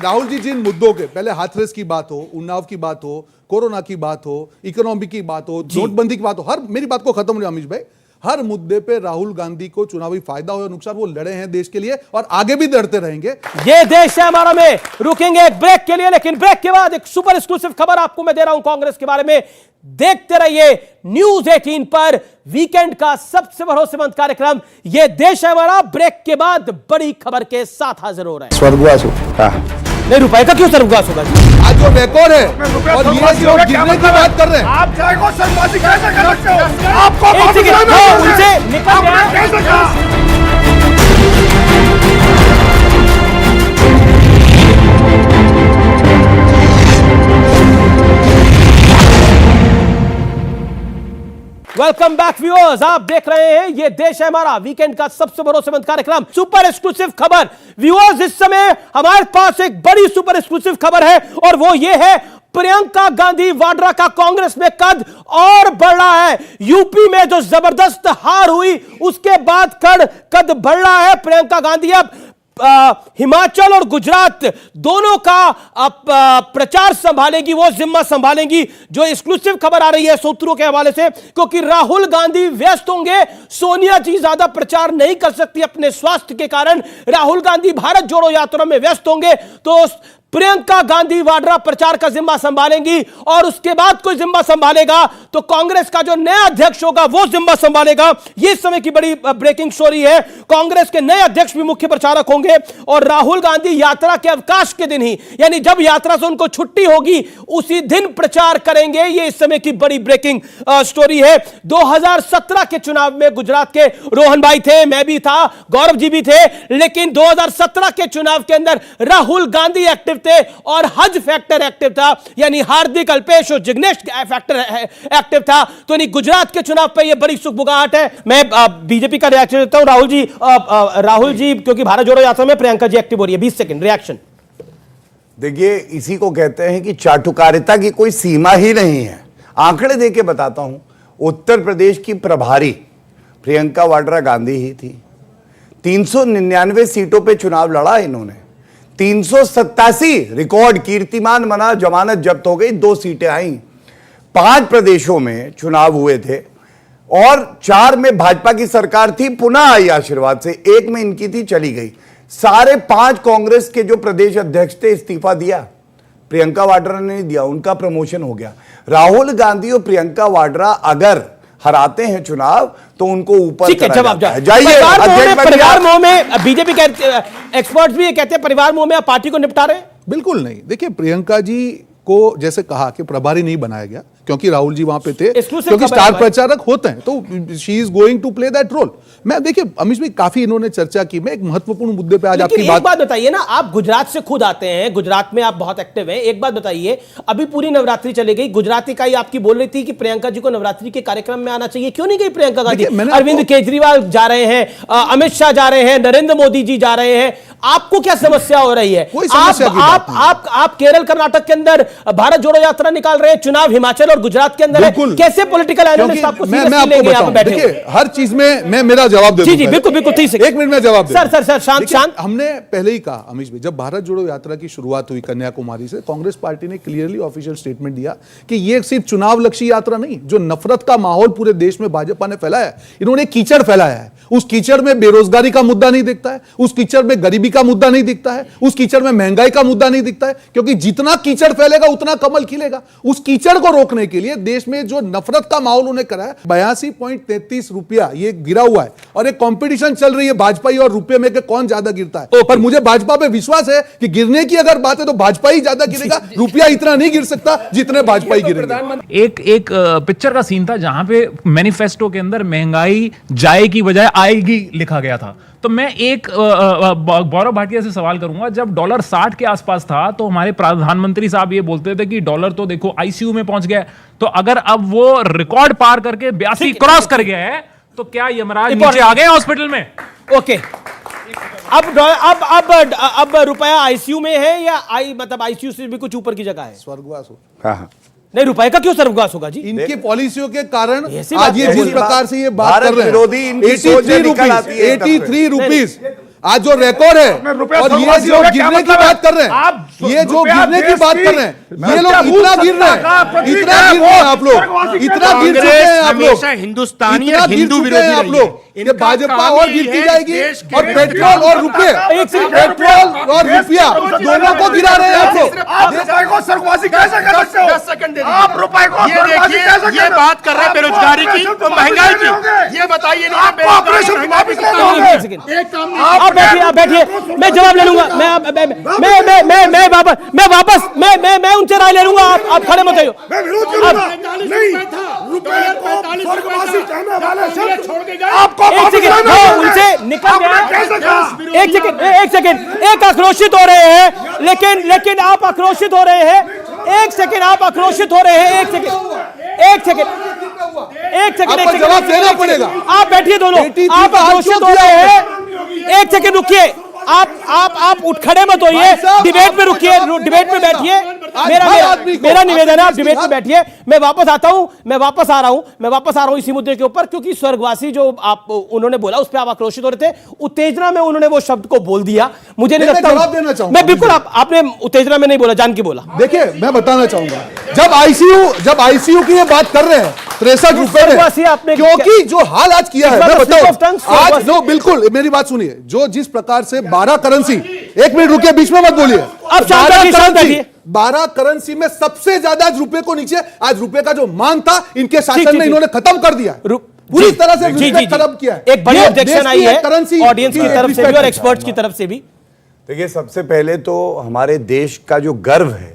राहुल जी जिन मुद्दों के, पहले हाथरस की बात हो, उन्नाव की बात हो, कोरोना की बात हो, इकोनॉमी की बात हो, नोटबंदी की बात हो, हर, मेरी बात को खत्म नहीं अमीश भाई, हर मुद्दे पे राहुल गांधी को चुनावी फायदा हो या नुकसान, वो लड़े हैं देश के लिए और आगे भी लड़ते रहेंगे। ये देश है हमारा। में रुकेंगे एक ब्रेक के लिए, लेकिन ब्रेक के बाद एक सुपर एक्सक्लूसिव खबर आपको मैं दे रहा हूं कांग्रेस के बारे में। देखते रहिए न्यूज 18 पर, वीकेंड का सबसे भरोसेमंद कार्यक्रम ये देश है हमारा। ब्रेक के बाद बड़ी खबर के साथ हाजिर हो रहे हैं। स्वर्गवास नहीं, रुपए का क्यों स्वर्गवास होगा? आज जो रिकॉर्ड है और ये जो गिरने की बात कर रहे हैं, आप चाहे को स्वर्गवासी कैसे कर सकते हो? आपको उनसे निकल गया। वेलकम बैक व्यूअर्स, आप देख रहे हैं ये देश है हमारा, वीकेंड का सबसे भरोसेमंद कार्यक्रम, सुपर एक्सक्लूसिव खबर। व्यूअर्स, इस समय हमारे पास एक बड़ी सुपर एक्सक्लूसिव खबर है और वो ये है प्रियंका गांधी वाड्रा का कांग्रेस में कद और बढ़ रहा है। यूपी में जो जबरदस्त हार हुई उसके बाद कद बढ़ रहा है। प्रियंका गांधी अब हिमाचल और गुजरात दोनों का प्रचार संभालेगी, वो जिम्मा संभालेंगी। जो एक्सक्लूसिव खबर आ रही है सूत्रों के हवाले से, क्योंकि राहुल गांधी व्यस्त होंगे, सोनिया जी ज्यादा प्रचार नहीं कर सकती अपने स्वास्थ्य के कारण। राहुल गांधी भारत जोड़ो यात्रा में व्यस्त होंगे, तो प्रियंका गांधी वाड्रा प्रचार का जिम्मा संभालेंगी और उसके बाद कोई जिम्मा संभालेगा तो कांग्रेस का जो नया अध्यक्ष होगा वो जिम्मा संभालेगा। यह इस समय की बड़ी ब्रेकिंग स्टोरी है। कांग्रेस के नए अध्यक्ष भी मुख्य प्रचारक होंगे और राहुल गांधी यात्रा के अवकाश के दिन ही, यानी जब यात्रा से उनको छुट्टी होगी उसी दिन प्रचार करेंगे। यह इस समय की बड़ी ब्रेकिंग स्टोरी है। 2017 के चुनाव में गुजरात के रोहन भाई थे, मैं भी था, गौरव जी भी थे, लेकिन 2017 के चुनाव के अंदर राहुल गांधी एक्टिव थे और हज फैक्टर एक्टिव था, यानी हार्दिक, अल्पेश और जिग्नेश फैक्टर एक्टिव था। तो नहीं, गुजरात के चुनाव पर यह बड़ी सुखबुगाहट है। मैं बीजेपी का रिएक्शन देता हूं। राहुल जी क्योंकि भारत जोड़ो यात्रा में प्रियंका जी एक्टिव हो रही है, 20 सेकंड रिएक्शन। देखिए, इसी को कहते हैं कि चाटुकारिता की कोई सीमा ही नहीं है। आंकड़े देके बताता हूं, उत्तर प्रदेश की प्रभारी प्रियंका वाड्रा गांधी ही थी। 399 सीटों पे चुनाव लड़ा इन्होंने, 387 रिकॉर्ड कीर्तिमान बना, जमानत जब्त हो गई, 2 सीटें आई। 5 प्रदेशों में चुनाव हुए थे और 4 में भाजपा की सरकार थी, पुनः आई आशीर्वाद से, 1 में इनकी थी, चली गई। सारे 5 कांग्रेस के जो प्रदेश अध्यक्ष थे इस्तीफा दिया, प्रियंका वाड्रा ने नहीं दिया, उनका प्रमोशन हो गया। राहुल गांधी और प्रियंका वाड्रा अगर हराते हैं चुनाव तो उनको ऊपर जवाब जाइए। परिवार मोह में बीजेपी के एक्सपर्ट्स भी ये कहते हैं परिवार मोह में आप पार्टी को निपटा रहे हैं। बिल्कुल नहीं। देखिए, प्रियंका जी को जैसे कहा कि प्रभारी नहीं बनाया गया क्योंकि राहुल जी वहां पे थे, क्योंकि स्टार प्रचारक होते हैं, तो she is going to play that role. मैं देखिए अमीश भाई, काफी इन्होंने चर्चा की। मैं एक महत्वपूर्ण मुद्दे पे आज आपकी बात बताइए ना, आप गुजरात से खुद आते हैं, गुजरात में आप बहुत एक्टिव हैं। एक बात बताइए, अभी पूरी नवरात्रि चली गई, गुजरात इकाई आपकी बोल रही थी कि प्रियंका जी को नवरात्रि के कार्यक्रम में आना चाहिए, क्यों नहीं गई प्रियंका गांधी? अरविंद केजरीवाल जा रहे हैं, अमित शाह जा रहे हैं, नरेंद्र मोदी जी जा रहे हैं, आपको क्या समस्या हो रही है? आप केरल कर्नाटक के अंदर भारत जोड़ो यात्रा निकाल रहे हैं, चुनाव हिमाचल और गुजरात के अंदर है, कैसे पॉलिटिकल एनालिस्ट आपको लेंगे? आप बैठे हर चीज में मैं मेरा जवाब दे दूं। जी बिल्कुल बिल्कुल, 1 मिनट में जवाब दे। सर शांत। हमने पहले ही कहा अमीश भाई, जब भारत जोड़ो यात्रा की शुरुआत हुई कन्याकुमारी से, कांग्रेस पार्टी ने क्लियरली ऑफिशियल स्टेटमेंट दिया कि ये सिर्फ चुनाव लक्ष्य यात्रा नहीं, जो नफरत का माहौल पूरे देश में भाजपा ने फैलाया है, इन्होंने कीचड़ फैलाया है उस कीचड़ में बेरोजगारी का मुद्दा नहीं दिखता है, उस कीचड़ में गरीबी का मुद्दा नहीं दिखता है, उस कीचड़ में महंगाई का मुद्दा नहीं दिखता है, क्योंकि जितना कीचड़ फैलेगा उतना कमल खिलेगा। उस कीचड़ को रोकने के लिए देश में जो नफरत का माहौल उन्हें करा है, 82.33 रुपया ये गिरा हुआ है और एक कंपटीशन चल रही है भाजपा और रुपये में कि कौन ज्यादा गिरता है। पर मुझे भाजपा पे विश्वास है कि गिरने की अगर बात है तो भाजपा ही ज्यादा गिरेगा, रुपया इतना नहीं गिर सकता जितने भाजपा ही गिरेंगे। एक पिक्चर का सीन था जहां पे मैनिफेस्टो के अंदर महंगाई जाए की बजाय आएगी लिखा गया था। तो मैं एक गौरव भाटिया से सवाल करूंगा, जब डॉलर 60 के आसपास था तो हमारे प्रधानमंत्री साहब ये बोलते थे कि डॉलर तो देखो आईसीयू में पहुंच गया है, तो अगर अब वो रिकॉर्ड पार करके 82 क्रॉस कर गया है तो क्या यमराज नीचे आ गए हॉस्पिटल में? ओके, अब रुपया आईसीयू में है या मतलब आईसीयू से भी कुछ ऊपर की जगह है? स्वर्गवास हो। हाँ, नहीं, रुपए का क्यों स्वर्गवास होगा जी? इनकी पॉलिसियों के कारण ऐसी आज ये बात- जिस प्रकार से ये बात कर रहे हैं, विरोधी इनकी सोच है, निकल आती है 83 रुपीज आज जो रिकॉर्ड है, और ये जो गिरने की बात कर रहे हैं, ये जो गिरने की बात कर रहे हैं, ये लोग इतना गिर रहे हैं, इतना गिर रहे हैं आप लोग, इतना गिर चुके हैं आप लोग, हिंदुस्तानी इतना गिर हिंदू चुके हैं आप लोग कि भाजपा और गिरती जाएगी और पेट्रोल और रुपये, पेट्रोल और रुपया दोनों को गिरा रहे हैं आप लोग। आप रुपए को ये बात कर रहे हैं बेरोजगारी की तो महंगाई की, ये बताइए नहीं आप बैठिए, मैं जवाब ले लूंगा। मैं उनसे राय ले लूंगा। आप खड़े मत होइए। एक सेकंड, उनसे निकल गया। एक सेकंड, एक आक्रोशित हो रहे हैं, लेकिन आप आक्रोशित हो रहे हैं। एक सेकंड, आप आक्रोशित हो रहे हैं। एक सेकंड, जवाब देना पड़ेगा। आप बैठिए दोनों, आप आक्रोशित हो रहे हैं। एक सेकंड रुकिए, आप उठ खड़े मत होइए, डिबेट में रुकिए, डिबेट में बैठिए। मेरा निवेदन है, आप डिबेट में बैठिए। मैं वापस आ रहा हूं इसी मुद्दे के ऊपर, क्योंकि स्वर्गवासी जो आप उन्होंने बोला उस पर आप आक्रोशित हो रहे थे। उत्तेजना में उन्होंने वो शब्द को बोल दिया। मुझे नहीं लगता, जवाब देना चाहूंगा। मैं बिल्कुल, आपने उत्तेजना में नहीं बोला, जान के बोला। देखिए, मैं बताना चाहूंगा, जब आईसीयू की ये बात कर रहे हैं 63 रुपए में, क्योंकि जो हाल आज किया है, मैं बताऊं आज, जो बिल्कुल मेरी बात सुनिए, जो जिस प्रकार से 12 करेंसी, एक मिनट रुकिए, बीच में मत बोलिए। अब 12 करेंसी में सबसे ज्यादा आज रुपए को नीचे, आज रुपए का जो मान था इनके शासन में इन्होंने खत्म कर दिया, पूरी तरह से खत्म किया है। एक बड़ी ऑब्जेक्शन आई है करेंसी ऑडियंस की तरफ से भी और एक्सपर्ट्स की तरफ से भी। देखिए, सबसे पहले तो हमारे देश का जो गर्व है,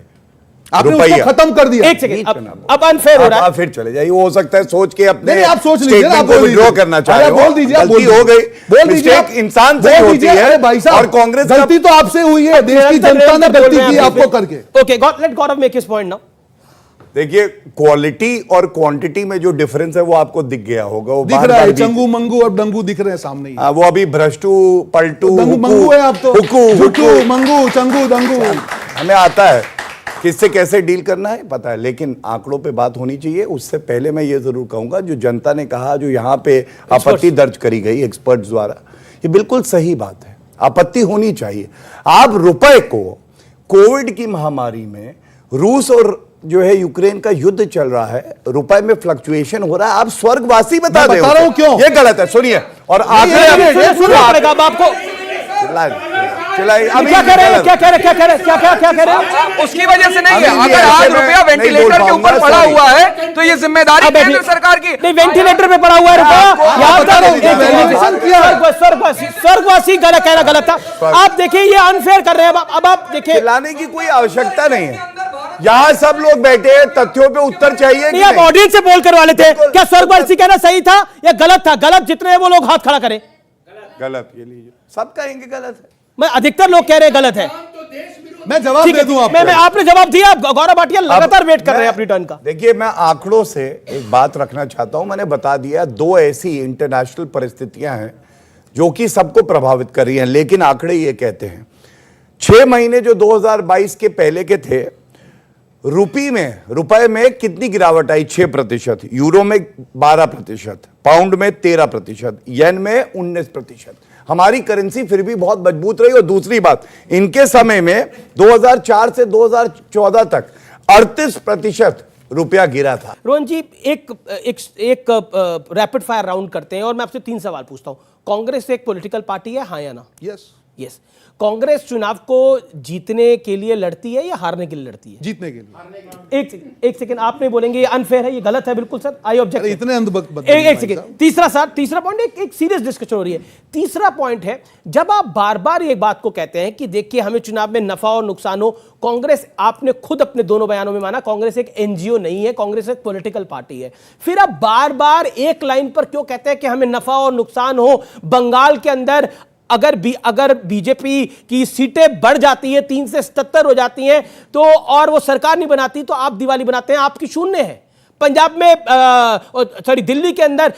आपने उसको खत्म कर दिया। एक सेकंड, अब अनफेयर हो रहा है। आप फिर चले जाइए, वो हो सकता है सोच के अपने नहीं, आप सोच लीजिए, स्टेटमेंट को विड्रॉ करना चाहे हो। बोल दीजिए, गलती हो गई, बोल दीजिए, मिस्टेक इंसान से होती है। भाई साहब, और कांग्रेस गलती तो आपसे हुई है, देश की जनता ने गलती की आपको करके। ओके, लेट गौरव मेक हिज पॉइंट नाउ। देखिए, क्वालिटी और क्वांटिटी में जो डिफरेंस है वो आपको दिख गया होगा। वो दिख रहा है, चंगू मंगू और डंगू दिख रहे हैं सामने ही। वो अभी भ्रष्टू पलटू मंगू है, आप तो झुक्कू मंगू चंगू दंगू, हमें आता है किससे कैसे डील करना है, पता है। लेकिन आंकड़ों पे बात होनी चाहिए। उससे पहले मैं ये जरूर कहूंगा, जो जनता ने कहा, जो यहाँ पे आपत्ति दर्ज करी गई एक्सपर्ट्स द्वारा, ये बिल्कुल सही बात है। आपत्ति होनी चाहिए। आप रुपए को कोविड की महामारी में, रूस और जो है यूक्रेन का युद्ध चल रहा है, रुपए में फ्लक्चुएशन हो रहा है, आप स्वर्गवासी बता रहे हो क्यों? ये गलत है। सुनिए, और आखिरी आपको चलाइए, क्या कह रहे हैं, क्या कह रहे हैं? उसकी वजह से नहीं है। अगर आज रुपया वेंटिलेटर के ऊपर पड़ा हुआ है तो ये जिम्मेदारी केंद्र सरकार की नहीं। वेंटिलेटर पे पड़ा हुआ है रुपया, स्वर्गवासी गलत कहना गलत था। आप देखिए, ये अनफेयर कर रहे हैं। अब आप देखिए, चिल्लाने की कोई आवश्यकता नहीं है। यहाँ सब लोग बैठे हैं, तथ्यों पे उत्तर चाहिए। नहीं, आप ऑडियंस से बोल कर वाले थे। क्या स्वर्गवासी कहना सही था या गलत था? गलत जितने हैं वो लोग हाथ खड़ा करें। गलत, ये लीजिए, सब कहेंगे गलत है। मैं अधिकतर लोग कह रहे हैं गलत है। मैं जवाब दे दूं आपको। मैं आपने जवाब दिया। गौरव भाटिया लगातार वेट कर रहे हैं अपनी टर्न का। देखिए, मैं आंकड़ों से एक बात रखना चाहता हूं। मैंने बता दिया, 2 ऐसी इंटरनेशनल परिस्थितियां हैं जो कि सबको प्रभावित कर रही हैं, लेकिन आंकड़े ये कहते हैं 6 महीने जो 2022 के पहले के थे, रुपए में कितनी गिरावट आई? 6%, यूरो में 12%, पाउंड में 13%, येन में 19%। हमारी करेंसी फिर भी बहुत मजबूत रही। और दूसरी बात, इनके समय में 2004 से 2014 तक 38% रुपया गिरा था। रोहन जी, एक रैपिड फायर राउंड करते हैं और मैं आपसे 3 सवाल पूछता हूं। कांग्रेस एक पॉलिटिकल पार्टी है, हाँ या ना? यस। कांग्रेस चुनाव को जीतने के लिए लड़ती है या हारने के लिए लड़ती है? जीतने के लिए। एक सेकंड, आप नहीं बोलेंगे ये अनफेयर है, ये गलत है, बिल्कुल सर, आई ऑब्जेक्ट। इतने एक सेकंड, तीसरा पॉइंट, एक सीरियस डिस्कशन हो रही है। तीसरा पॉइंट है, जब आप बार बार एक बात को कहते हैं कि देखिए हमें चुनाव में नफा और नुकसान हो, कांग्रेस, आपने खुद अपने दोनों बयानों में माना कांग्रेस एक एनजीओ नहीं है, कांग्रेस एक पॉलिटिकल पार्टी है, फिर आप बार बार एक लाइन पर क्यों कहते हैं कि हमें नफा और नुकसान हो? बंगाल के अंदर अगर बीजेपी की सीटें बढ़ जाती है, 3 से 77 हो जाती हैं, तो और वो सरकार नहीं बनाती, तो आप दिवाली बनाते हैं, आपकी शून्य है। पंजाब में दिल्ली के अंदर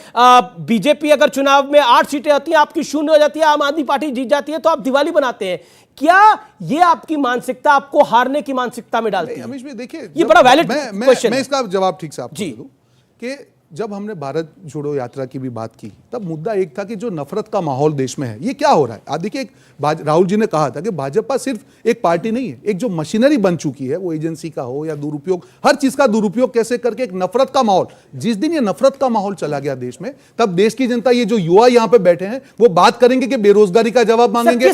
बीजेपी अगर चुनाव में 8 सीटें आती हैं, आपकी शून्य हो जाती है, आम आदमी पार्टी जीत जाती है, तो आप दिवाली बनाते हैं। क्या ये आपकी मानसिकता आपको हारने की मानसिकता में डालती है? अमीश भाई देखिए, ये बड़ा वैलिड क्वेश्चन है। मैं इसका जवाब ठीक से आपको दे दूं कि जब हमने भारत जोड़ो यात्रा की भी बात की, तब मुद्दा एक था कि जो नफरत का माहौल देश में है, ये क्या हो रहा है? आप देखिए, राहुल जी ने कहा था कि भाजपा सिर्फ एक पार्टी नहीं है, एक जो मशीनरी बन चुकी है, वो एजेंसी का हो या दुरुपयोग, हर चीज का दुरुपयोग कैसे करके एक नफरत का माहौल, जिस दिन ये नफरत का माहौल चला गया देश में, तब देश की जनता, ये जो युवा यहाँ पे बैठे हैं, वो बात करेंगे कि बेरोजगारी का जवाब मांगेंगे।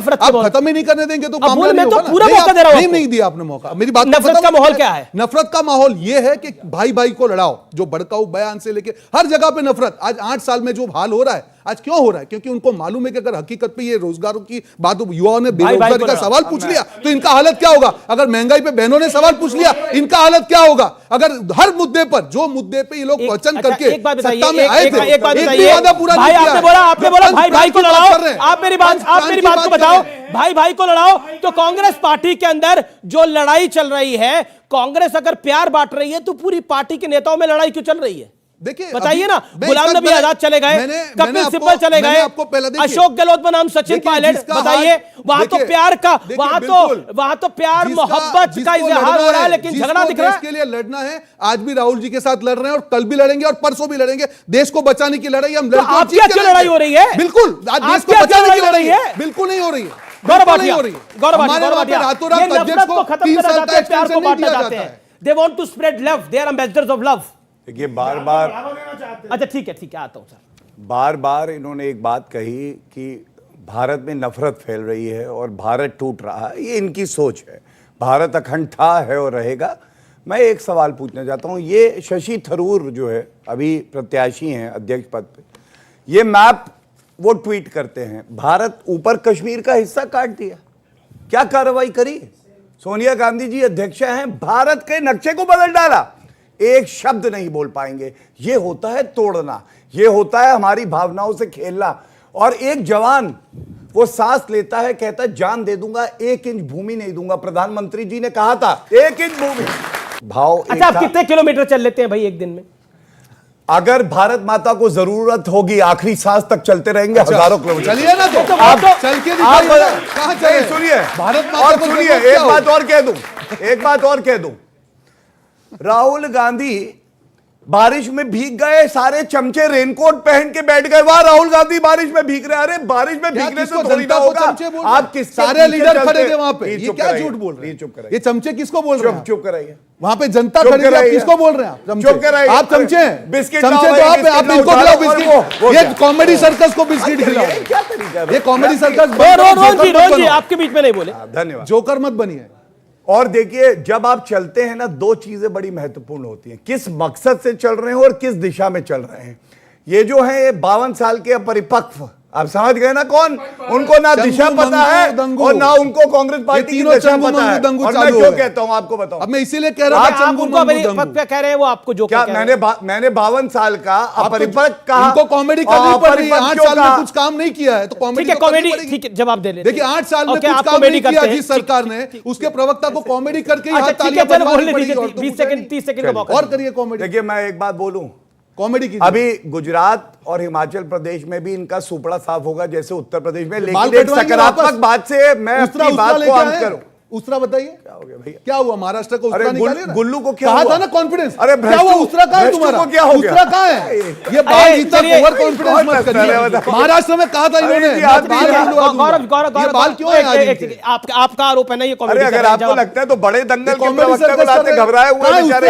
आप खत्म ही नहीं करने देंगे तो नहीं दिया आपने मौका। मेरी बात, नफरत का माहौल क्या है? नफरत का माहौल ये है कि भाई भाई को लड़ाओ, जो भड़काऊ बयान से लेके हर जगह पे नफरत। आज 8 साल में जो हाल हो रहा है, आज क्यों हो रहा है? क्योंकि उनको मालूम है कि अगर हकीकत पे ये रोजगारों की बात, युवाओं ने बेरोजगारी का सवाल पूछ लिया तो इनका हालत क्या होगा? अगर महंगाई पे बहनों ने सवाल पूछ लिया, इनका हालत क्या होगा? अगर हर मुद्दे पर, जो मुद्दे पे ये लोग वचन करके सत्ता में आए थे, एक भी वादा पूरा नहीं किया। आपने बोला भाई भाई को लड़ाओ, आप मेरी बात को बताओ, भाई भाई को लड़ाओ, तो कांग्रेस पार्टी के अंदर जो लड़ाई चल रही है, कांग्रेस अगर प्यार बांट रही है, तो पूरी पार्टी के नेताओं में लड़ाई क्यों चल रही है? देखिए, बताइए ना। गुलाम नबी आजाद चले गए, कपिल सिब्बल चले गए, अशोक गहलोत बनाम सचिन पायलट, बताइए, वहां तो प्यार का, वहां तो प्यार मोहब्बत का इजहार हो रहा है, लेकिन झगड़ा दिख रहा है। के लिए लड़ना है, आज भी राहुल जी के साथ लड़ रहे हैं और कल भी लड़ेंगे और परसों भी लड़ेंगे। देश को बचाने की लड़ाई हम लड़के। क्या लड़ाई हो रही है? बिल्कुल, आज देश को बचाने की लड़ाई है, बिल्कुल नहीं हो रही है। Gaurav Bhatia, They want to spread love. They are ambassadors of love. देखिए, बार बार, अच्छा ठीक है, आता हूं सर। बार बार इन्होंने एक बात कही कि भारत में नफरत फैल रही है और भारत टूट रहा है। ये इनकी सोच है। भारत अखंड था, है और रहेगा। मैं एक सवाल पूछना चाहता हूं, ये शशि थरूर जो है, अभी प्रत्याशी हैं अध्यक्ष पद पे, ये मैप वो ट्वीट करते हैं, भारत ऊपर कश्मीर का हिस्सा काट दिया। क्या कार्रवाई करी? सोनिया गांधी जी अध्यक्ष हैं, भारत के नक्शे को बदल डाला, एक शब्द नहीं बोल पाएंगे। ये होता है तोड़ना, ये होता है हमारी भावनाओं से खेलना। और एक जवान वो सांस लेता है, कहता है जान दे दूंगा, 1 इंच भूमि नहीं दूंगा। प्रधानमंत्री जी ने कहा था 1 इंच भूमि। भाव, अच्छा, आप कितने किलोमीटर चल लेते हैं भाई एक दिन में? अगर भारत माता को जरूरत होगी, आखिरी सांस तक चलते रहेंगे। हजारों किलोमीटर चलिए ना, तो आप चल के कहां चले? सुनिए, भारत और सुनिए, एक बात और कह दूं, राहुल गांधी बारिश में भीग गए, सारे चमचे रेनकोट पहन के बैठ गए। वाह, राहुल गांधी बारिश में भीग रहे। अरे बारिश में भीगने से थोड़ी ना होगा। आप किस सारे लीडर खड़े थे वहां पे, ये क्या झूठ बोल रहे हैं? चुप कराइए। ये चमचे किसको बोल रहे हैं? चुप कराइए। वहां पे जनता खड़ी है, आप किसको बोल रहे हैं? चुप कराइए। आप चमचे हैं, बिस्किट चमचे तो आप इनको खिलाओ बिस्किट। ये कॉमेडी सर्कस को बिस्किट खिलाओ। क्या तरीका है? ये कॉमेडी सर्कस। रोहन जी आपके बीच में नहीं बोले, धन्यवाद। जोकर मत बनिए। और देखिए, जब आप चलते हैं ना, 2 चीजें बड़ी महत्वपूर्ण होती हैं, किस मकसद से चल रहे हैं और किस दिशा में चल रहे हैं। ये जो है, ये 52 साल के अपरिपक्व, आप समझ गए ना कौन? उनको ना दिशा पता है और ना उनको कांग्रेस पार्टी की दिशा पता है। और मैं क्यों कहता हूं आपको बताओ। अब मैं इसीलिए कह रहा था, क्या कह रहे हैं वो आपको? जो क्या मैंने 52 साल का अपरिपक्व कहा? इनको कॉमेडी करनी पड़ रही है। 8 साल में कुछ काम नहीं किया है, तो कॉमेडी कॉमेडी ठीक है, जवाब दे लेते। देखिए, 8 साल में कुछ काम नहीं किया जिस सरकार ने, उसके प्रवक्ता को कॉमेडी करके 20 सेकंड 30 सेकंड का मौका और करिए कॉमेडी। देखिए, मैं एक बात बोलूं, कॉमेडी की अभी गुजरात और हिमाचल प्रदेश में भी इनका सुपड़ा साफ होगा जैसे उत्तर प्रदेश में। लेकिन एक सकारात्मक बात से मैं अपनी बात को अंत करूं। उसरा बताइए क्या हो गया भैया, क्या हुआ? महाराष्ट्र को उसरा निकालिए ना। गुल्लू को क्या कहा हुआ? था ना कॉन्फिडेंस। अरे क्या हुआ? उसरा कहाँ है तुम्हारा? क्या हो गया? उसरा कहाँ है? ये बात इतना ओवर कॉन्फिडेंस मत करिए। महाराष्ट्र में कहा था इन्होंने, गौरव क्यों है? आपका आरोप है ना ये अरे अगर आपको लगता है तो बड़े दंगल के प्रवक्ता को लाते घबराए हुए बेचारे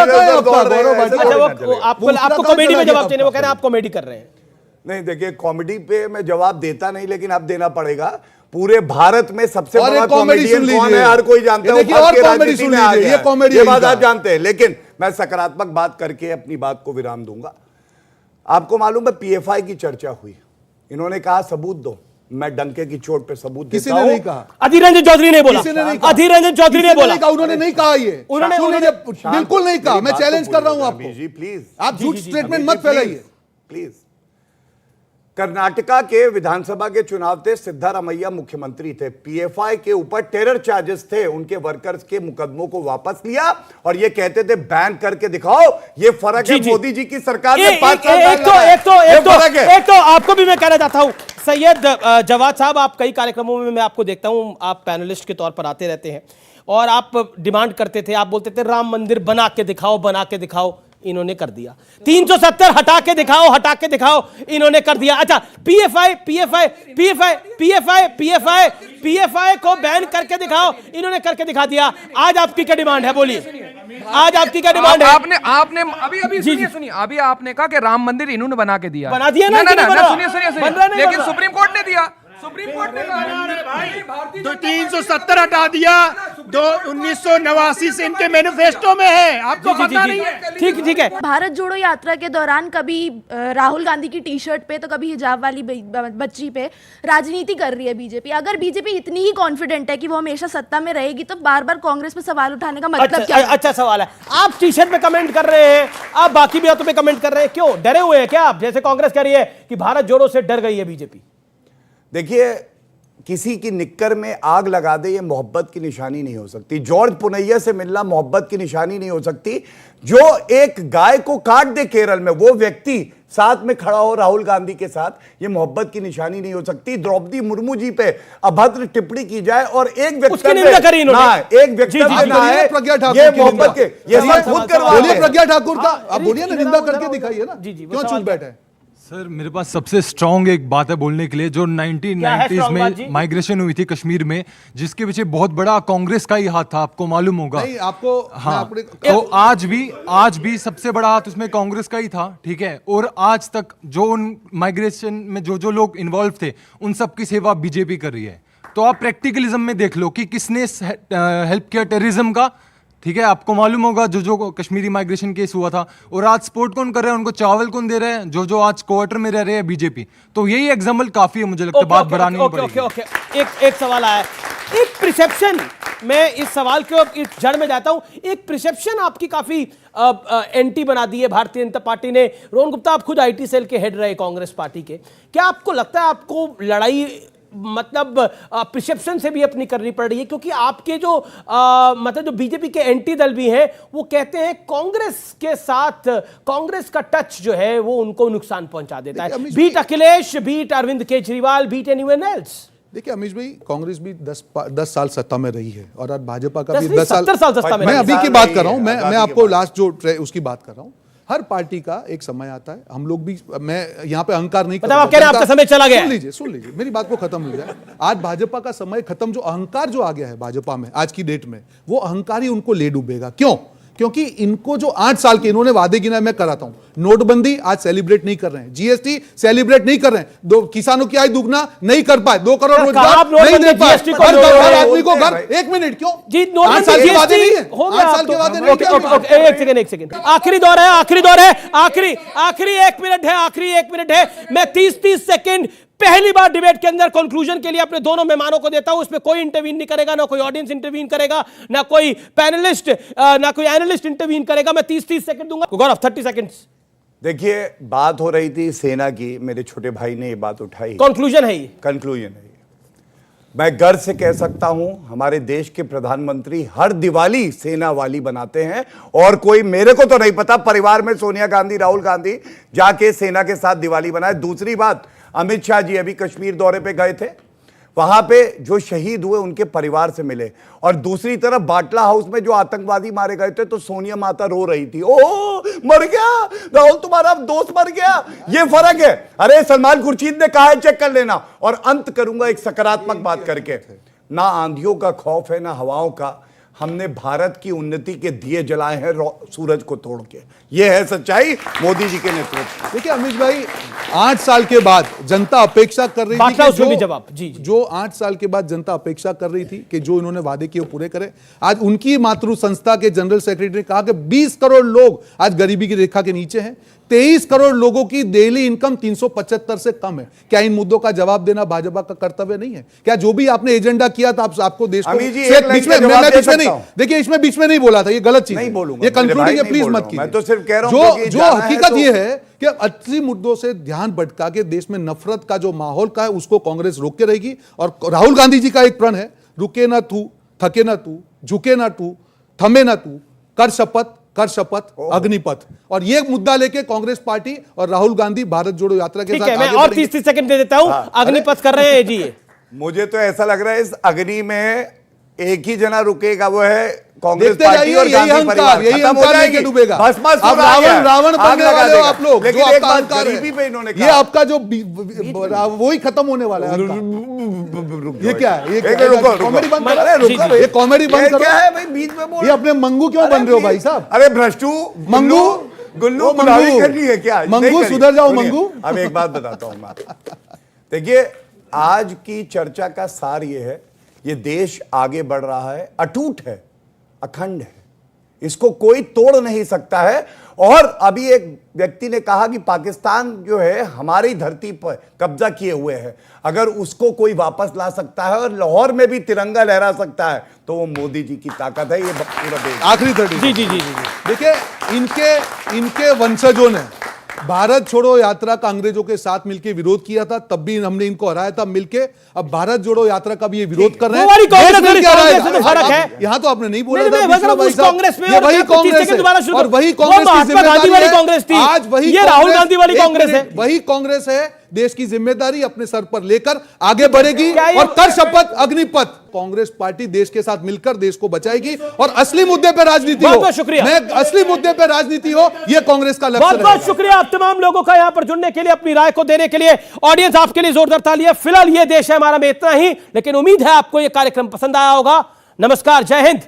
आपको कॉमेडी में जवाब चाहिए, वो कह रहे हैं आप कॉमेडी कर रहे हैं। नहीं देखिए, कॉमेडी पे मैं जवाब देता नहीं, लेकिन अब देना पड़ेगा। पूरे भारत में सबसे बड़ा कॉमेडियन कौन है हर कोई जानता है, ये बात आप जानते हैं। लेकिन मैं सकारात्मक बात करके अपनी बात को विराम दूंगा। आपको मालूम है पीएफआई की चर्चा हुई, इन्होंने कहा सबूत दो, मैं डंके की चोट पे सबूत देता हूं। नहीं कहा, अधीर रंजन चौधरी ने बोला, अधीर रंजन चौधरी ने बोला, उन्होंने नहीं कहा, ये उन्होंने बिल्कुल नहीं कहा। मैं चैलेंज कर रहा हूं आपको, जी प्लीज, आप झूठ स्टेटमेंट मत फैलाइए प्लीज। कर्नाटका के विधानसभा के चुनाव थे, सिद्धारमैया मुख्यमंत्री थे, पीएफआई के ऊपर टेरर चार्जेस थे, उनके वर्कर्स के मुकदमों को वापस लिया और ये कहते थे बैन करके दिखाओ। ये फर्क है मोदी जी की सरकार में 5 साल एक तो आपको भी मैं कहना चाहता हूं, सैयद जवाद साहब, आप कई कार्यक्रमों में मैं आपको देखता हूं, आप पैनलिस्ट के तौर पर आते रहते हैं और आप डिमांड करते थे, आप बोलते थे राम मंदिर बना के दिखाओ, बना के दिखाओ। इन्होंने कर दिया। 370 हटा के दिखाओ, हटा के दिखाओ, इन्होंने कर दिया। अच्छा, पीएफआई को बैन करके दिखाओ, इन्होंने करके दिखा दिया। आज आपकी क्या डिमांड है, बोलिए, आज आपकी क्या डिमांड है? आपने अभी सुनिए, अभी आपने कहा कि राम मंदिर इन्होंने बना के दिया, बना दिया ना, सुनिए, लेकिन सुप्रीम कोर्ट ने दिया, सुप्रीम कोर्ट ने तो 370 हटा दिया, 1989 से इनके मैनिफेस्टो में है, आपको पता नहीं है? ठीक है। भारत जोड़ो यात्रा के दौरान कभी राहुल गांधी की टी शर्ट पे तो कभी हिजाब वाली बच्ची पे राजनीति कर रही है बीजेपी। अगर बीजेपी इतनी ही कॉन्फिडेंट है कि वो हमेशा सत्ता में रहेगी तो बार बार कांग्रेस पे सवाल उठाने का मतलब क्या है? अच्छा सवाल है। आप टी शर्ट पे कमेंट कर रहे हैं, आप बाकी बातों पे कमेंट कर रहे हैं, क्यों डरे हुए हैं क्या आप? जैसे कांग्रेस कह रही है कि भारत जोड़ो से डर गई है बीजेपी। देखिए, किसी की निक्कर में आग लगा दे ये मोहब्बत की निशानी नहीं हो सकती। जॉर्ज पुनैया से मिलना मोहब्बत की निशानी नहीं हो सकती। जो एक गाय को काट दे केरल में, वो व्यक्ति साथ में खड़ा हो राहुल गांधी के साथ, ये मोहब्बत की निशानी नहीं हो सकती। द्रौपदी मुर्मू जी पे अभद्र टिप्पणी की जाए और एक व्यक्ति ना, एक व्यक्ति ना है, ये मोहब्बत के, ये सब खुद करवा रहे हैं। प्रज्ञा ठाकुर का आप बोलिए ना, निंदा करके दिखाइए ना, क्यों चुप बैठे? सर मेरे पास सबसे स्ट्रॉन्ग एक बात है बोलने के लिए, जो 1990s में माइग्रेशन हुई थी कश्मीर में, जिसके पीछे बहुत बड़ा कांग्रेस का ही हाथ था, आपको मालूम होगा। नहीं, आपको हाँ, तो आज भी सबसे बड़ा हाथ उसमें कांग्रेस का ही था, ठीक है। और आज तक जो उन माइग्रेशन में जो लोग इन्वॉल्व थे, उन सब की सेवा बीजेपी कर रही है। तो आप प्रैक्टिकलिज्म में देख लो कि किसने हेल्प किया टेररिज्म का, ठीक है। आपको मालूम होगा जो कश्मीरी माइग्रेशन केस हुआ था, और आज सपोर्ट कौन कर रहे हैं उनको, चावल कौन दे रहे हैं, जो आज क्वार्टर में रह रहे हैं बीजेपी। तो यही एग्जाम्पल काफी है, मुझे लगता है बात बढ़ानी नहीं पड़ेगी। एक सवाल आया, एक प्रिसेप्शन, मैं इस सवाल के इस जड़ में जाता हूं। एक प्रिसेप्शन आपकी काफी एंटी बना दी है भारतीय जनता पार्टी ने। रोहन गुप्ता, आप खुद आईटी सेल के हेड रहे कांग्रेस पार्टी के, क्या आपको लगता है आपको लड़ाई मतलब प्रिसेप्शन से भी अपनी करनी पड़ रही है? क्योंकि आपके जो मतलब जो बीजेपी के एंटी दल भी हैं, वो कहते हैं कांग्रेस के साथ कांग्रेस का टच जो है वो उनको नुकसान पहुंचा देता है। Beat Akhilesh, beat Arvind Kejriwal, beat anyone else. देखिए अमीश भाई, कांग्रेस भी 10 साल सत्ता में रही है और आज भाजपा का भी 10 साल सत्ता में। मैं अभी की बात कर रहा हूं, मैं आपको लास्ट जो उसकी बात कर रहा हूं। हर पार्टी का एक समय आता है, हम लोग भी, मैं यहाँ पे अहंकार नहीं कर रहा हूं, आपका समय चला गया। सुन लीजिए मेरी बात को खत्म हो जाए। आज भाजपा का समय खत्म, जो अहंकार जो आ गया है भाजपा में आज की डेट में, वो अहंकार ही उनको ले डूबेगा। क्यों? क्योंकि इनको जो 8 साल के इन्होंने वादे गिनाए, मैं कराता हूं, नोटबंदी आज सेलिब्रेट नहीं कर रहे हैं, जीएसटी सेलिब्रेट नहीं कर रहे हैं, 2 किसानों की आय दुगना नहीं कर पाए, 2 करोड़ रोजगार नहीं दे पाए, हर आदमी को घर। 1 मिनट, क्यों जी? 8 साल के वादे नहीं है, 8 साल के वादे नहीं है। एक सेकंड, आखिरी दौर है, आखिरी 1 मिनट है। मैं 30 सेकंड पहली बार डिबेट के अंदर कंक्लूजन के लिए अपने दोनों मेहमानों को देता हूं। उसमें कोई इंटरवीन नहीं करेगा, ना कोई ऑडियंस इंटरवीन करेगा, ना कोई पैनलिस्ट, ना कोई एनालिस्ट इंटरवीन करेगा। मैं 30 सेकंड दूंगा। गौरव 30 सेकंड्स। देखिए, बात हो रही थी सेना की, मेरे छोटे भाई ने ये बात उठाई, कंक्लूजन है ये, कंक्लूजन है। मैं गर्व से कह सकता हूं, हमारे देश के प्रधानमंत्री हर दिवाली सेना वाली बनाते हैं, और कोई, मेरे को तो नहीं पता परिवार में सोनिया गांधी, राहुल गांधी जाके सेना के साथ दिवाली बनाए। दूसरी बात, अमित शाह जी अभी कश्मीर दौरे पे गए थे, वहां पे जो शहीद हुए उनके परिवार से मिले, और दूसरी तरफ बाटला हाउस में जो आतंकवादी मारे गए थे तो सोनिया माता रो रही थी, ओ मर गया राहुल, तुम्हारा दोस्त मर गया। ये फर्क है। अरे सलमान खुर्शीद ने कहा है चेक कर लेना। और अंत करूंगा एक सकारात्मक बात करके, ना आंधियों का खौफ है ना हवाओं का, हमने भारत की उन्नति के दिए जलाए हैं सूरज को तोड़ के। यह है सच्चाई मोदी जी के नेतृत्व। देखिए अमित भाई, 8 साल के बाद जनता अपेक्षा कर रही थी कि जो 8 साल के बाद जनता अपेक्षा कर रही थी कि जो इन्होंने वादे किए वो पूरे करें। आज उनकी मातृ संस्था के जनरल सेक्रेटरी ने कहा कि 20 करोड़ लोग आज गरीबी की रेखा के नीचे हैं। 23 करोड़ लोगों की डेली इनकम 375 से कम है। क्या इन मुद्दों का जवाब देना भाजपा का कर्तव्य नहीं है? क्या जो भी आपने एजेंडा किया था आपको देश को बीच में नहीं, देखिए इसमें बीच में नहीं बोला था, ये गलत चीज नहीं बोलूंगा, ये कंक्लूडिंग है, प्लीज मत कीजिए। मैं तो सिर्फ कह रहा हूं जो हकीकत ये है कि असली मुद्दों से ध्यान भटका के देश में नफरत का जो माहौल का है उसको कांग्रेस रोक के रहेगी। और राहुल गांधी जी का एक प्रण है, रुके ना तू, थके ना तू, झुके ना तू, थमे ना तू, कर शपथ अग्निपथ। और ये मुद्दा लेके कांग्रेस पार्टी और राहुल गांधी भारत जोड़ो यात्रा के साथ मैं और 30 सेकंड दे देता हूं। अग्निपथ कर रहे हैं जी। मुझे तो ऐसा लग रहा है इस अग्नि में एक ही जना रुकेगा, वो है कांग्रेस पार्टी और गांधी परिवार। यही अहंकार लेके डूबेगा। अब रावण बनने वाले हो आप लोग। जो आपका अहंकार है, ये आपका जो वही खत्म होने वाला है। ये क्या है? ये कॉमेडी बंद करो, ये कॉमेडी बंद करो। क्या है भाई बीच में बोल? ये अपने मंगू क्यों बन रहे हो भाई साहब? अरे भ्रष्टू मंगू, गुल्लू गुलाबी करनी है क्या? मंगू सुधर जाओ मंगू। अब एक बात बताता हूं मैं, देखिए आज की चर्चा का सार ये है, ये देश आगे बढ़ रहा है, अटूट है, अखंड है, इसको कोई तोड़ नहीं सकता है। और अभी एक व्यक्ति ने कहा कि पाकिस्तान जो है हमारी धरती पर कब्जा किए हुए है, अगर उसको कोई वापस ला सकता है और लाहौर में भी तिरंगा लहरा सकता है तो वो मोदी जी की ताकत है। ये पूरा देश। आखिरी 30 जी देखिए, इनके वंशजों ने भारत छोड़ो यात्रा का अंग्रेजों के साथ मिलकर विरोध किया था, तब भी हमने इनको हराया था मिलके। अब भारत जोड़ो यात्रा का भी ये विरोध कर रहे हैं। यहाँ तो आपने नहीं बोला था, कांग्रेस में वही कांग्रेस और वही कांग्रेस थी, आज वही राहुल गांधी वाली कांग्रेस है, वही कांग्रेस है। देश की जिम्मेदारी अपने सर पर लेकर आगे बढ़ेगी और कर शपथ अग्निपथ। कांग्रेस पार्टी देश के साथ मिलकर देश को बचाएगी और असली मुद्दे पर राजनीति हो। बहुत शुक्रिया। असली मुद्दे पर राजनीति हो, यह कांग्रेस का लक्ष्य है। बहुत शुक्रिया आप तमाम लोगों का यहां पर जुड़ने के लिए, अपनी राय को देने के लिए। ऑडियंस आपके लिए जोरदार तालियां। फिलहाल ये देश है हमारा में इतना ही, लेकिन उम्मीद है आपको यह कार्यक्रम पसंद आया होगा। नमस्कार, जय हिंद।